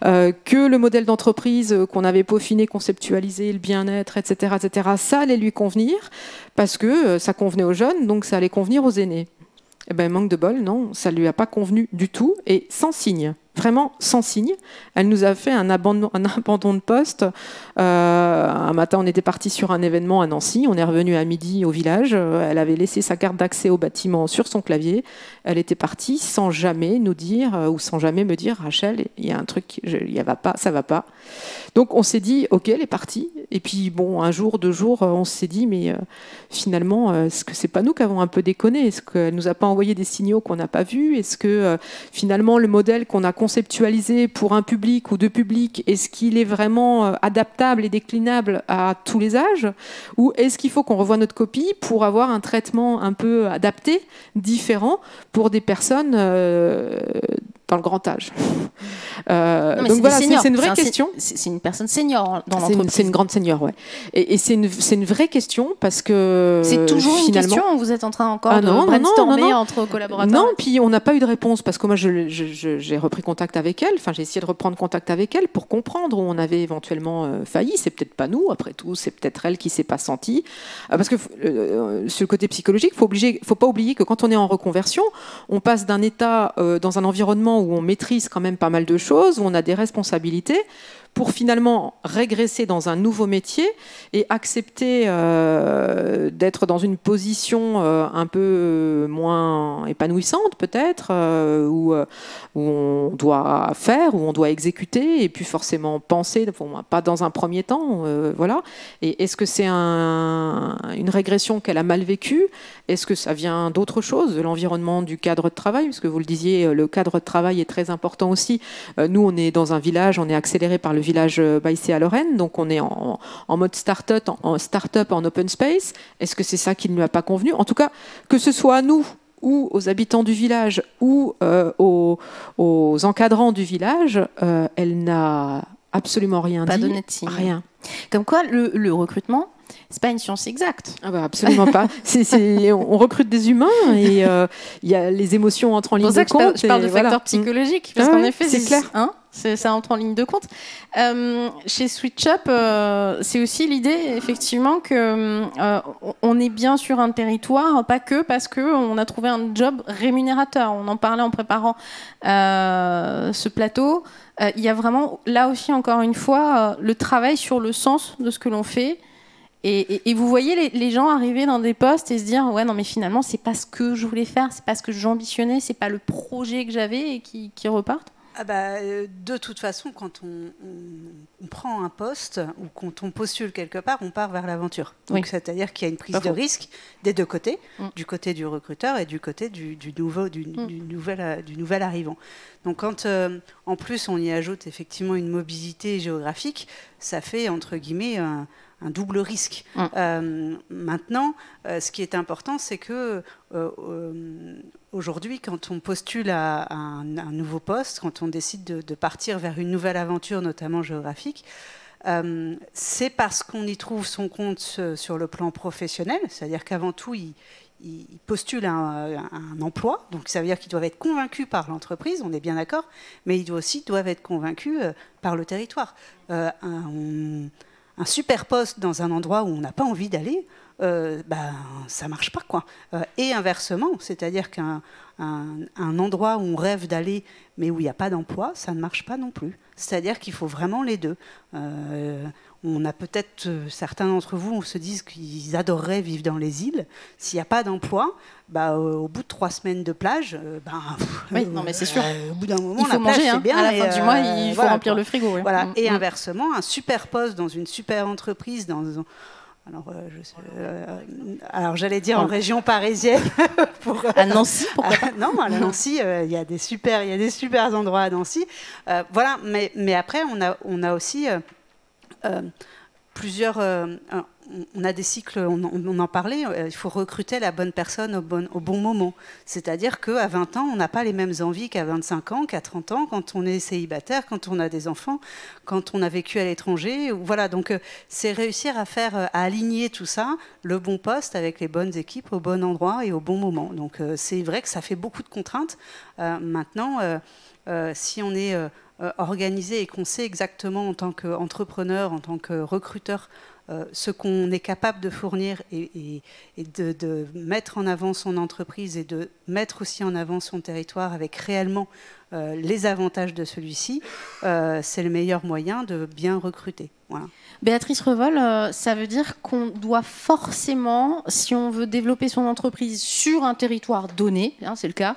que le modèle d'entreprise qu'on avait peaufiné, conceptualisé, le bien-être, etc., ça allait lui convenir, parce que ça convenait aux jeunes, donc ça allait convenir aux aînés. Eh ben, manque de bol, non, ça lui a pas convenu du tout, et sans signe. Vraiment sans signe. Elle nous a fait un abandon de poste. Un matin, on était parti sur un événement à Nancy. On est revenu à midi au village. Elle avait laissé sa carte d'accès au bâtiment sur son clavier. Elle était partie sans jamais nous dire, ou sans jamais me dire, Rachel, il y a un truc, ça va pas. Donc on s'est dit, ok, elle est partie. Et puis bon, un jour, 2 jours, on s'est dit, mais finalement, est-ce que c'est pas nous qui avons un peu déconné? Est-ce qu'elle nous a pas envoyé des signaux qu'on n'a pas vus? Est-ce que finalement le modèle qu'on a conceptualisé pour un public ou 2 publics, est-ce qu'il est vraiment adaptable et déclinable à tous les âges? Ou est-ce qu'il faut qu'on revoie notre copie pour avoir un traitement un peu adapté, différent, pour des personnes dans le grand âge? Donc voilà, c'est une vraie question. C'est une personne senior dans l'entreprise. C'est une grande senior, ouais. Et c'est une vraie question parce que c'est toujours une question. Vous êtes en train encore de brainstormer entre collaborateurs. Non, puis on n'a pas eu de réponse parce que moi j'ai repris contact avec elle. Enfin, j'ai essayé de reprendre contact avec elle pour comprendre où on avait éventuellement failli. C'est peut-être pas nous, après tout, c'est peut-être elle qui s'est pas sentie. Parce que sur le côté psychologique, faut pas oublier que quand on est en reconversion, on passe d'un état dans un environnement où on maîtrise quand même pas mal de choses, où on a des responsabilités, pour finalement régresser dans un nouveau métier et accepter d'être dans une position un peu moins épanouissante peut-être, où on doit faire, où on doit exécuter et puis forcément penser, pas dans un premier temps, voilà. Et est-ce que c'est une régression qu'elle a mal vécue? Est-ce que ça vient d'autre chose, de l'environnement, du cadre de travail? Parce que vous le disiez, le cadre de travail est très important aussi. Nous, on est dans un village, on est accéléré par le village Baïsé à Lorraine, donc on est en mode start-up, en open space. Est-ce que c'est ça qui ne lui a pas convenu? En tout cas, que ce soit à nous ou aux habitants du village ou aux encadrants du village, elle n'a absolument rien dit. Pas donné de signe. Rien. Comme quoi, le recrutement, c'est pas une science exacte. Ah bah absolument pas. On recrute des humains et il y a les émotions entrent en ligne de compte. Je parle de facteurs psychologiques, parce qu'en effet, c'est clair. Hein, ça entre en ligne de compte. Chez SwitchUp, c'est aussi l'idée, effectivement, que on est bien sur un territoire, pas que parce qu'on a trouvé un job rémunérateur. On en parlait en préparant ce plateau. Il y a vraiment, là aussi, encore une fois, le travail sur le sens de ce que l'on fait. Et vous voyez les gens arriver dans des postes et se dire ouais non mais finalement c'est pas ce que je voulais faire, c'est pas ce que j'ambitionnais, c'est pas le projet que j'avais et qui repartent. Ah bah, de toute façon, quand on prend un poste ou quand on postule quelque part, on part vers l'aventure. Donc, c'est-à-dire qu'il y a une prise de risque des deux côtés, du côté du recruteur et du côté du nouvel arrivant. Donc, quand en plus on y ajoute effectivement une mobilité géographique, ça fait entre guillemets un double risque. Maintenant, ce qui est important, c'est que aujourd'hui, quand on postule à un nouveau poste, quand on décide de partir vers une nouvelle aventure, notamment géographique, c'est parce qu'on y trouve son compte sur le plan professionnel, c'est-à-dire qu'avant tout, il postule un emploi, donc ça veut dire qu'ils doivent être convaincus par l'entreprise, on est bien d'accord, mais ils doivent être convaincus par le territoire. Un super poste dans un endroit où on n'a pas envie d'aller, ça marche pas, quoi. Et inversement, c'est-à-dire qu'un endroit où on rêve d'aller, mais où il n'y a pas d'emploi, ça ne marche pas non plus. C'est-à-dire qu'il faut vraiment les deux. On a peut-être, certains d'entre vous, on se disent qu'ils adoreraient vivre dans les îles. S'il n'y a pas d'emploi, au bout de 3 semaines de plage, oui, non, mais c'est sûr. Au bout d'un moment, il faut manger, c'est bien. À la fin du mois, il faut remplir le frigo. Ouais. Voilà. Et inversement, un super poste dans une super entreprise, alors j'allais dire en région parisienne. À Nancy, pourquoi pas? Non, à Nancy, il y a des super endroits à Nancy. Voilà, mais après, on a aussi plusieurs... on a des cycles, on en parlait, il faut recruter la bonne personne au bon moment. C'est-à-dire qu'à 20 ans, on n'a pas les mêmes envies qu'à 25 ans, qu'à 30 ans, quand on est célibataire, quand on a des enfants, quand on a vécu à l'étranger. Voilà, donc c'est réussir à aligner tout ça, le bon poste avec les bonnes équipes au bon endroit et au bon moment. Donc c'est vrai que ça fait beaucoup de contraintes. Maintenant, si on est organisé et qu'on sait exactement en tant qu'entrepreneur, en tant que recruteur, ce qu'on est capable de fournir et de mettre en avant son entreprise et de mettre aussi en avant son territoire avec réellement les avantages de celui-ci, c'est le meilleur moyen de bien recruter. Voilà. Béatrice Revol, ça veut dire qu'on doit forcément, si on veut développer son entreprise sur un territoire donné, c'est le cas,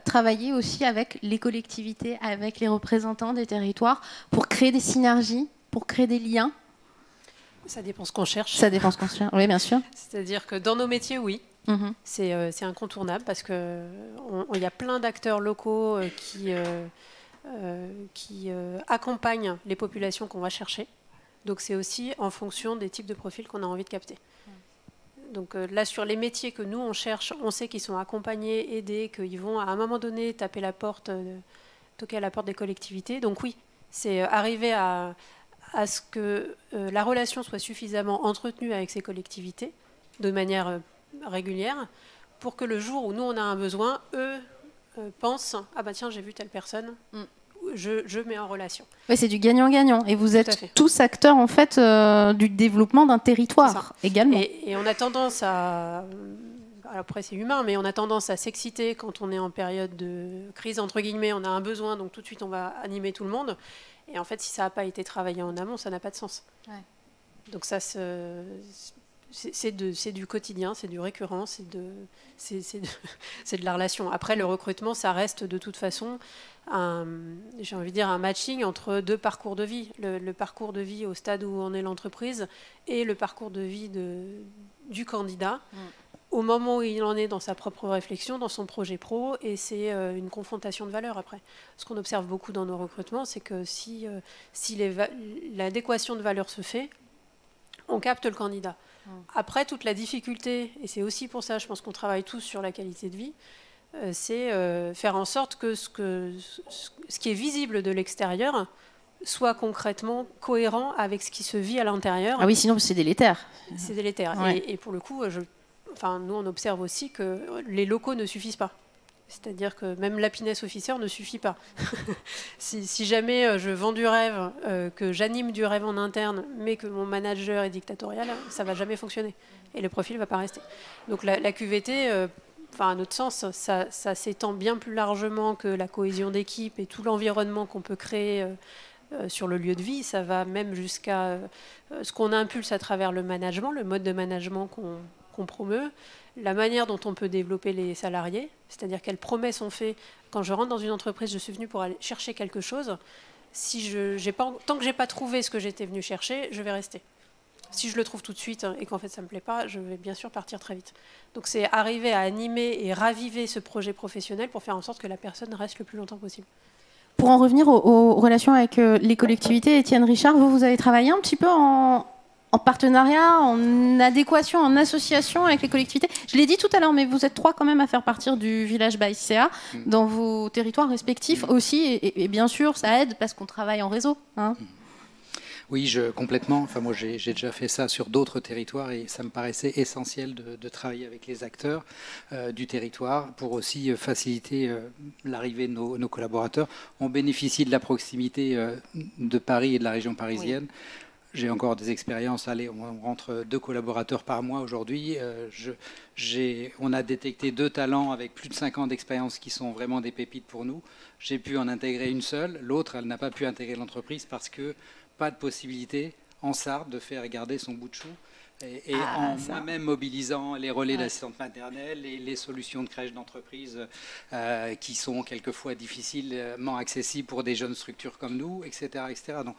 travailler aussi avec les collectivités, avec les représentants des territoires pour créer des synergies, pour créer des liens. Ça dépend ce qu'on cherche. Ça dépend ce qu'on cherche, oui, bien sûr. C'est-à-dire que dans nos métiers, oui, c'est incontournable parce qu'il y a plein d'acteurs locaux qui accompagnent les populations qu'on va chercher. Donc c'est aussi en fonction des types de profils qu'on a envie de capter. Donc là, sur les métiers que nous, on cherche, on sait qu'ils sont accompagnés, aidés, qu'ils vont à un moment donné toquer à la porte des collectivités. Donc oui, c'est arriver à ce que la relation soit suffisamment entretenue avec ces collectivités de manière régulière pour que le jour où nous, on a un besoin, eux pensent « Ah bah tiens, j'ai vu telle personne, je mets en relation. » Oui, c'est du gagnant-gagnant. Et vous êtes tous acteurs, en fait, du développement d'un territoire également. Et on a tendance à... Alors après, c'est humain, mais on a tendance à s'exciter quand on est en période de crise, entre guillemets, on a un besoin, donc tout de suite, on va animer tout le monde. Et en fait, si ça n'a pas été travaillé en amont, ça n'a pas de sens. Ouais. Donc ça, c'est du quotidien, c'est du récurrent, c'est de la relation. Après, le recrutement, ça reste de toute façon, j'ai envie de dire, un matching entre deux parcours de vie. Le parcours de vie au stade où en est l'entreprise et le parcours de vie du candidat. Au moment où il en est dans sa propre réflexion, dans son projet pro, et c'est une confrontation de valeurs après. Ce qu'on observe beaucoup dans nos recrutements, c'est que si l'adéquation de valeurs se fait, on capte le candidat. Après, toute la difficulté, et c'est aussi pour ça, je pense qu'on travaille tous sur la qualité de vie, c'est faire en sorte que ce qui est visible de l'extérieur soit concrètement cohérent avec ce qui se vit à l'intérieur. Ah oui, sinon c'est délétère. C'est délétère. Ouais. Et pour le coup, nous on observe aussi que les locaux ne suffisent pas. C'est-à-dire que même l'happiness officer ne suffit pas. si jamais je vends du rêve, que j'anime du rêve en interne, mais que mon manager est dictatorial, ça ne va jamais fonctionner. Et le profil ne va pas rester. Donc la QVT, à notre sens, ça s'étend bien plus largement que la cohésion d'équipe et tout l'environnement qu'on peut créer sur le lieu de vie. Ça va même jusqu'à ce qu'on impulse à travers le management, le mode de management qu'on promeut, la manière dont on peut développer les salariés, c'est-à-dire quelles promesses on fait. Quand je rentre dans une entreprise, je suis venue pour aller chercher quelque chose. Tant que je n'ai pas trouvé ce que j'étais venue chercher, je vais rester. Si je le trouve tout de suite et qu'en fait ça ne me plaît pas, je vais bien sûr partir très vite. Donc c'est arriver à animer et raviver ce projet professionnel pour faire en sorte que la personne reste le plus longtemps possible. Pour en revenir aux relations avec les collectivités, Étienne Richard, vous avez travaillé un petit peu en partenariat, en adéquation, en association avec les collectivités. Je l'ai dit tout à l'heure, mais vous êtes 3 quand même à faire partir du village by CA dans vos territoires respectifs aussi. Et bien sûr, ça aide parce qu'on travaille en réseau. Hein. Oui, complètement. Enfin, moi, j'ai déjà fait ça sur d'autres territoires et ça me paraissait essentiel de travailler avec les acteurs du territoire pour aussi faciliter l'arrivée de nos collaborateurs. On bénéficie de la proximité de Paris et de la région parisienne. Oui. J'ai encore des expériences. Allez, on rentre 2 collaborateurs par mois aujourd'hui. On a détecté 2 talents avec plus de 5 ans d'expérience qui sont vraiment des pépites pour nous. J'ai pu en intégrer une seule. L'autre, elle n'a pas pu intégrer l'entreprise parce que pas de possibilité en Sarthe de faire garder son bout de chou. Et en moi-même mobilisant les relais d'assistantes maternelles, les solutions de crèche d'entreprise qui sont quelquefois difficilement accessibles pour des jeunes structures comme nous, etc. etc. Donc,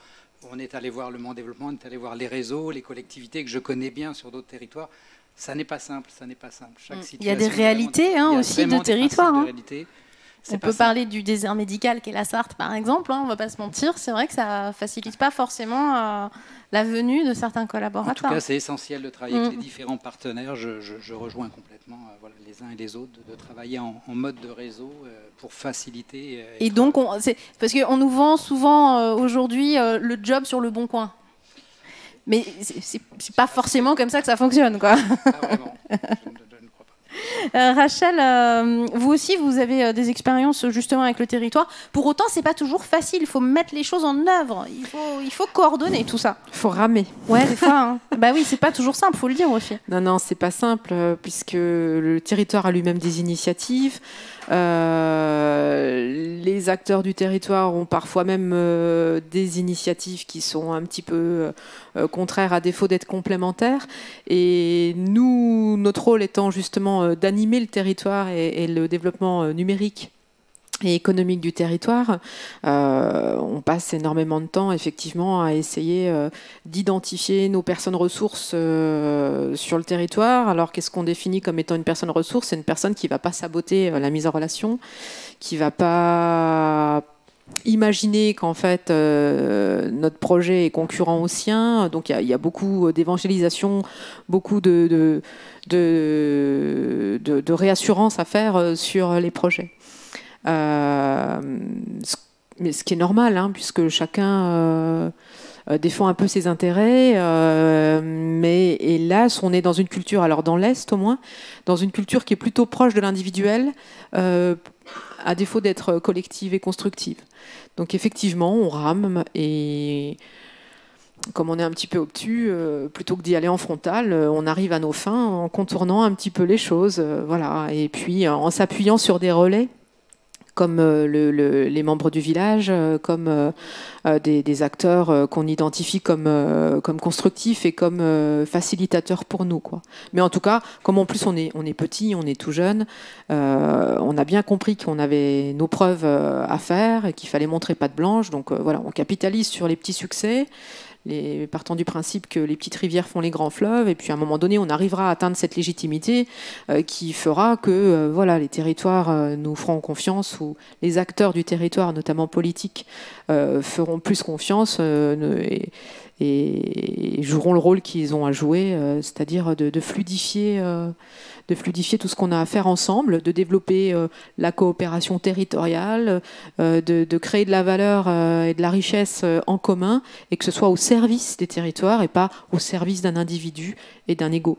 on est allé voir le Mans Développement, on est allé voir les réseaux, les collectivités que je connais bien sur d'autres territoires. Ça n'est pas simple, ça n'est pas simple. Il y a des réalités aussi de territoire. On peut parler du désert médical qu'est la Sarthe, par exemple. On ne va pas se mentir. C'est vrai que ça ne facilite pas forcément la venue de certains collaborateurs. En tout cas, c'est essentiel de travailler avec les différents partenaires. Je rejoins complètement les uns et les autres de travailler en mode de réseau pour faciliter. Et donc, parce qu'on nous vend souvent aujourd'hui le job sur le bon coin. Mais c'est pas forcément comme ça que ça fonctionne, quoi. Ah, vraiment. Rachel, vous aussi, vous avez des expériences justement avec le territoire. Pour autant, c'est pas toujours facile. Il faut mettre les choses en œuvre. Il faut coordonner tout ça. Il faut ramer. Ouais, des fois. Hein. Bah oui, c'est pas toujours simple. Faut le dire aussi. Non, c'est pas simple puisque le territoire a lui-même des initiatives. Les acteurs du territoire ont parfois même des initiatives qui sont un petit peu contraires à défaut d'être complémentaires. Et nous, notre rôle étant justement d'animer le territoire et le développement numérique et économique du territoire, on passe énormément de temps effectivement à essayer d'identifier nos personnes ressources sur le territoire. Alors qu'est-ce qu'on définit comme étant une personne ressource? C'est une personne qui ne va pas saboter la mise en relation, qui ne va pas imaginer qu'en fait notre projet est concurrent au sien. Donc il y a beaucoup d'évangélisation, beaucoup de réassurance à faire sur les projets. Mais ce qui est normal, hein, puisque chacun défend un peu ses intérêts, mais hélas, on est dans une culture, alors dans l'Est au moins, dans une culture qui est plutôt proche de l'individuel, à défaut d'être collective et constructive. Donc effectivement, on rame et comme on est un petit peu obtus, plutôt que d'y aller en frontal, on arrive à nos fins en contournant un petit peu les choses, voilà. Et puis en s'appuyant sur des relais comme les membres du village, comme des acteurs qu'on identifie comme constructifs et comme facilitateurs pour nous, quoi. Mais en tout cas, comme en plus on est petit, on est tout jeune, on a bien compris qu'on avait nos preuves à faire et qu'il fallait montrer patte blanche. Donc voilà, on capitalise sur les petits succès, partant du principe que les petites rivières font les grands fleuves, et puis à un moment donné on arrivera à atteindre cette légitimité qui fera que voilà, les territoires nous feront confiance, ou les acteurs du territoire, notamment politiques, feront plus confiance, et et joueront le rôle qu'ils ont à jouer, c'est-à-dire de fluidifier tout ce qu'on a à faire ensemble, de développer la coopération territoriale, de créer de la valeur et de la richesse en commun, et que ce soit au service des territoires et pas au service d'un individu et d'un ego.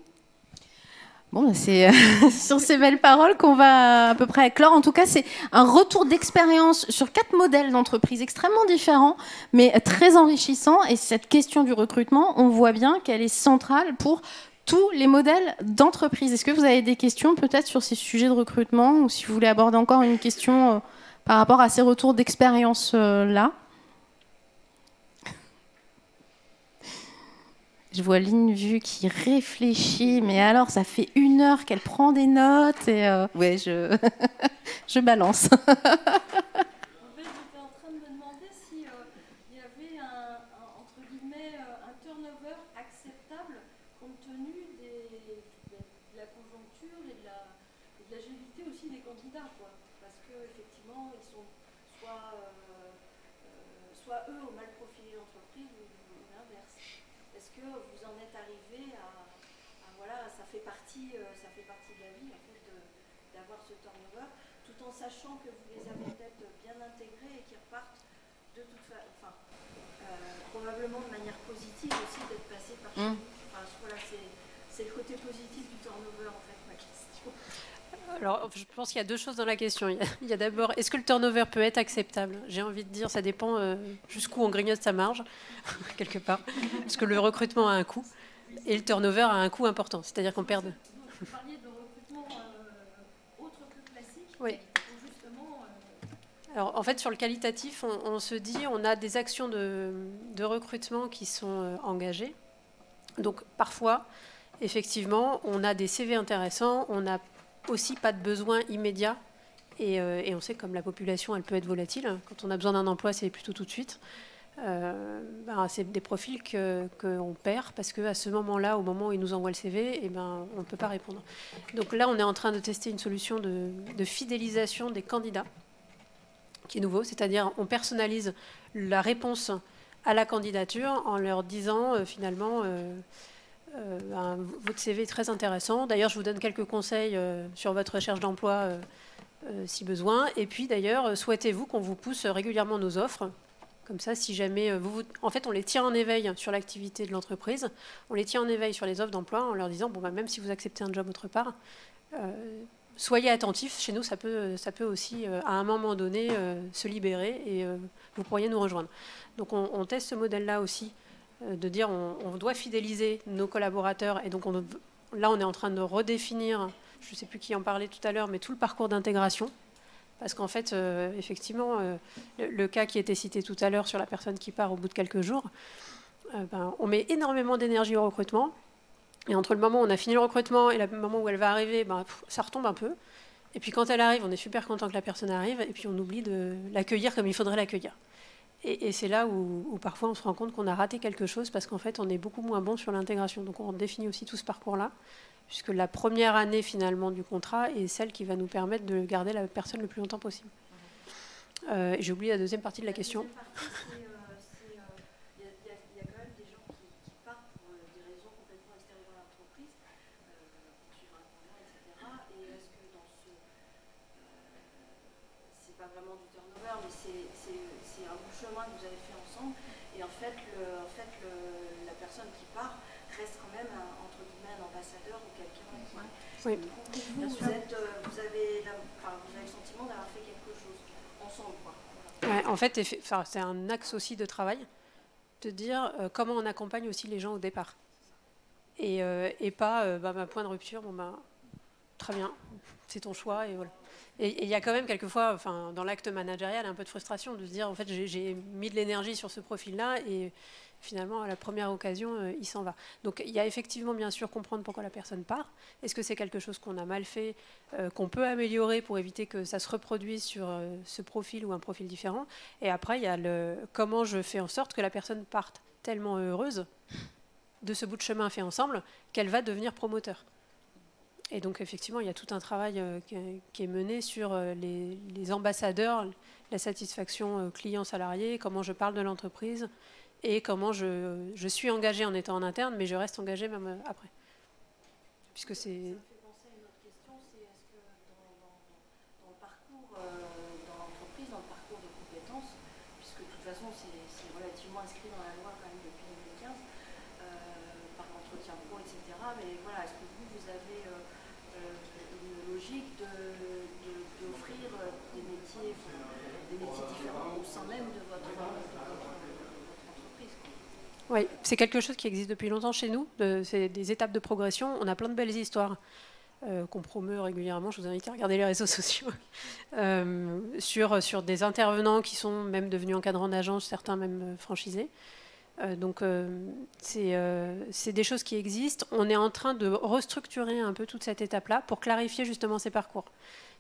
Bon, c'est sur ces belles paroles qu'on va à peu près clore. En tout cas, c'est un retour d'expérience sur 4 modèles d'entreprise extrêmement différents, mais très enrichissants. Et cette question du recrutement, on voit bien qu'elle est centrale pour tous les modèles d'entreprise. Est-ce que vous avez des questions peut-être sur ces sujets de recrutement, ou si vous voulez aborder encore une question par rapport à ces retours d'expérience-là? Je vois Line Vue qui réfléchit, mais alors ça fait 1 heure qu'elle prend des notes et ouais, je balance. En fait, j'étais en train de me demander si il y avait entre guillemets un turnover acceptable compte tenu de la conjoncture et de l'agilité aussi des candidats, quoi. Parce que effectivement, ils sont soit eux ont mal profilé l'entreprise ou l'inverse. Est-ce que vous en êtes arrivé à voilà, ça fait partie de la vie en fait d'avoir ce turnover, tout en sachant que vous les avez peut-être bien intégrés et qu'ils repartent de toute façon, probablement de manière positive aussi d'être passés par chez vous. Enfin, voilà, c'est le côté positif du turnover en fait ma question. Alors, je pense qu'il y a 2 choses dans la question. Il y a d'abord, est-ce que le turnover peut être acceptable? J'ai envie de dire, ça dépend jusqu'où on grignote sa marge, quelque part. Parce que le recrutement a un coût, et le turnover a un coût important. C'est-à-dire qu'on perd... Vous parliez de recrutement autre que classique, oui. Où justement... Alors, en fait, sur le qualitatif, on se dit, on a des actions de recrutement qui sont engagées. Donc, parfois, effectivement, on a des CV intéressants, on n'a aussi pas de besoin immédiat, et on sait que comme la population elle peut être volatile, quand on a besoin d'un emploi c'est plutôt tout de suite, c'est des profils qu'on perd parce qu'à ce moment-là, au moment où ils nous envoient le CV, on ne peut pas répondre. Donc là on est en train de tester une solution de fidélisation des candidats qui est nouveau, c'est-à-dire on personnalise la réponse à la candidature en leur disant finalement votre CV est très intéressant. D'ailleurs, je vous donne quelques conseils sur votre recherche d'emploi si besoin. Et puis, d'ailleurs, souhaitez-vous qu'on vous pousse régulièrement nos offres? Comme ça, si jamais en fait, on les tient en éveil sur l'activité de l'entreprise, on les tient en éveil sur les offres d'emploi en leur disant, même si vous acceptez un job autre part, soyez attentifs. Chez nous, ça peut aussi, à un moment donné, se libérer et vous pourriez nous rejoindre. Donc, on teste ce modèle-là aussi, de dire on doit fidéliser nos collaborateurs et donc là on est en train de redéfinir, je ne sais plus qui en parlait tout à l'heure, mais tout le parcours d'intégration parce qu'en fait effectivement le cas qui était cité tout à l'heure sur la personne qui part au bout de quelques jours, on met énormément d'énergie au recrutement et entre le moment où on a fini le recrutement et le moment où elle va arriver, ça retombe un peu et puis quand elle arrive on est super content que la personne arrive et puis on oublie de l'accueillir comme il faudrait l'accueillir. Et c'est là où parfois on se rend compte qu'on a raté quelque chose parce qu'en fait on est beaucoup moins bon sur l'intégration. Donc on définit aussi tout ce parcours-là, puisque la première année finalement du contrat est celle qui va nous permettre de garder la personne le plus longtemps possible. J'ai oublié la deuxième partie de la question. Il y a quand même des gens qui partent pour des raisons complètement extérieures à l'entreprise, pour suivre un contrat, etc. Et est-ce que dans c'est pas vraiment du turnover, mais c'est un bout de chemin que vous avez fait ensemble, et en fait, la personne qui part reste quand même entre guillemets un ambassadeur ou quelqu'un. Oui. Vous avez le sentiment d'avoir fait quelque chose ensemble, quoi. Ouais, en fait, c'est un axe aussi de travail, de dire comment on accompagne aussi les gens au départ, et pas point de rupture. Très bien, c'est ton choix et voilà. Et il y a quand même quelquefois, dans l'acte managérial, un peu de frustration de se dire en fait j'ai mis de l'énergie sur ce profil-là et finalement à la première occasion il s'en va. Donc il y a effectivement bien sûr comprendre pourquoi la personne part. Est-ce que c'est quelque chose qu'on a mal fait, qu'on peut améliorer pour éviter que ça se reproduise sur ce profil ou un profil différent. Et après il y a comment je fais en sorte que la personne parte tellement heureuse de ce bout de chemin fait ensemble qu'elle va devenir promoteur. Et donc, effectivement, il y a tout un travail qui est mené sur les ambassadeurs, la satisfaction client-salarié, comment je parle de l'entreprise et comment je suis engagée en étant en interne, mais je reste engagée même après. Puisque c'est... Oui, c'est quelque chose qui existe depuis longtemps chez nous. C'est des étapes de progression. On a plein de belles histoires qu'on promeut régulièrement. Je vous invite à regarder les réseaux sociaux sur des intervenants qui sont même devenus encadrants d'agence, certains même franchisés. Donc c'est des choses qui existent. On est en train de restructurer un peu toute cette étape-là pour clarifier justement ces parcours.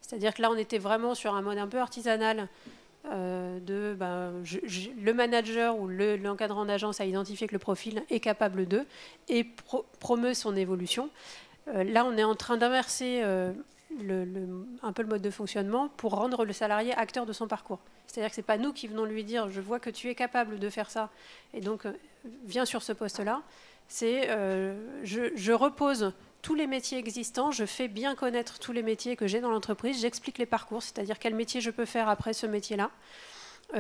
C'est-à-dire que là, on était vraiment sur un mode un peu artisanal. Le manager ou l'encadrant d'agence a identifié que le profil est capable d'eux et promeut son évolution. Là, on est en train d'inverser un peu le mode de fonctionnement pour rendre le salarié acteur de son parcours. C'est-à-dire que ce n'est pas nous qui venons lui dire « je vois que tu es capable de faire ça et donc viens sur ce poste-là ». C'est je repose tous les métiers existants, je fais bien connaître tous les métiers que j'ai dans l'entreprise, j'explique les parcours, c'est-à-dire quel métier je peux faire après ce métier-là,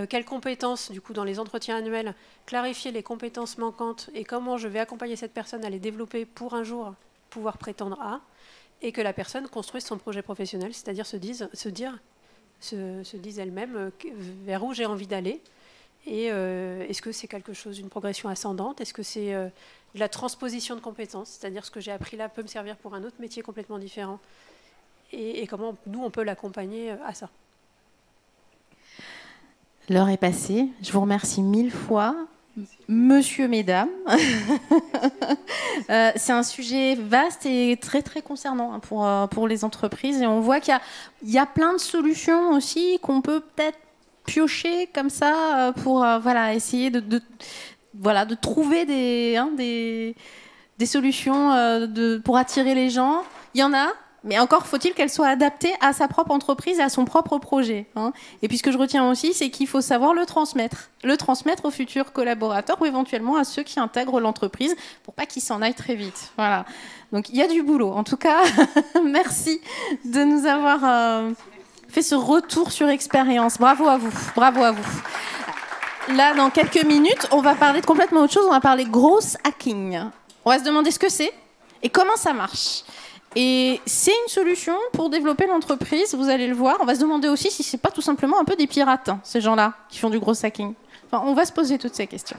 quelles compétences, du coup, dans les entretiens annuels, clarifier les compétences manquantes et comment je vais accompagner cette personne à les développer pour un jour pouvoir prétendre à, et que la personne construise son projet professionnel, c'est-à-dire se dise elle-même vers où j'ai envie d'aller. Et est-ce que c'est quelque chose, une progression ascendante? Est-ce que c'est de la transposition de compétences? C'est-à-dire ce que j'ai appris là peut me servir pour un autre métier complètement différent? Et comment nous, on peut l'accompagner à ça? L'heure est passée. Je vous remercie 1000 fois. Monsieur, mesdames. C'est un sujet vaste et très, très concernant pour les entreprises. Et on voit qu'il y a plein de solutions aussi qu'on peut peut-être piocher comme ça pour essayer de trouver des solutions pour attirer les gens. Il y en a, mais encore faut-il qu'elles soient adaptées à sa propre entreprise, à son propre projet. Et puis ce que je retiens aussi, c'est qu'il faut savoir le transmettre aux futurs collaborateurs ou éventuellement à ceux qui intègrent l'entreprise pour pas qu'ils s'en aillent très vite. Voilà. Donc il y a du boulot. En tout cas, merci de nous avoir fait ce retour sur expérience. Bravo à vous. Bravo à vous. Là, dans quelques minutes, on va parler de complètement autre chose. On va parler growth hacking. On va se demander ce que c'est et comment ça marche. Et c'est une solution pour développer l'entreprise, vous allez le voir. On va se demander aussi si c'est pas tout simplement un peu des pirates, ces gens-là, qui font du growth hacking. Enfin, on va se poser toutes ces questions.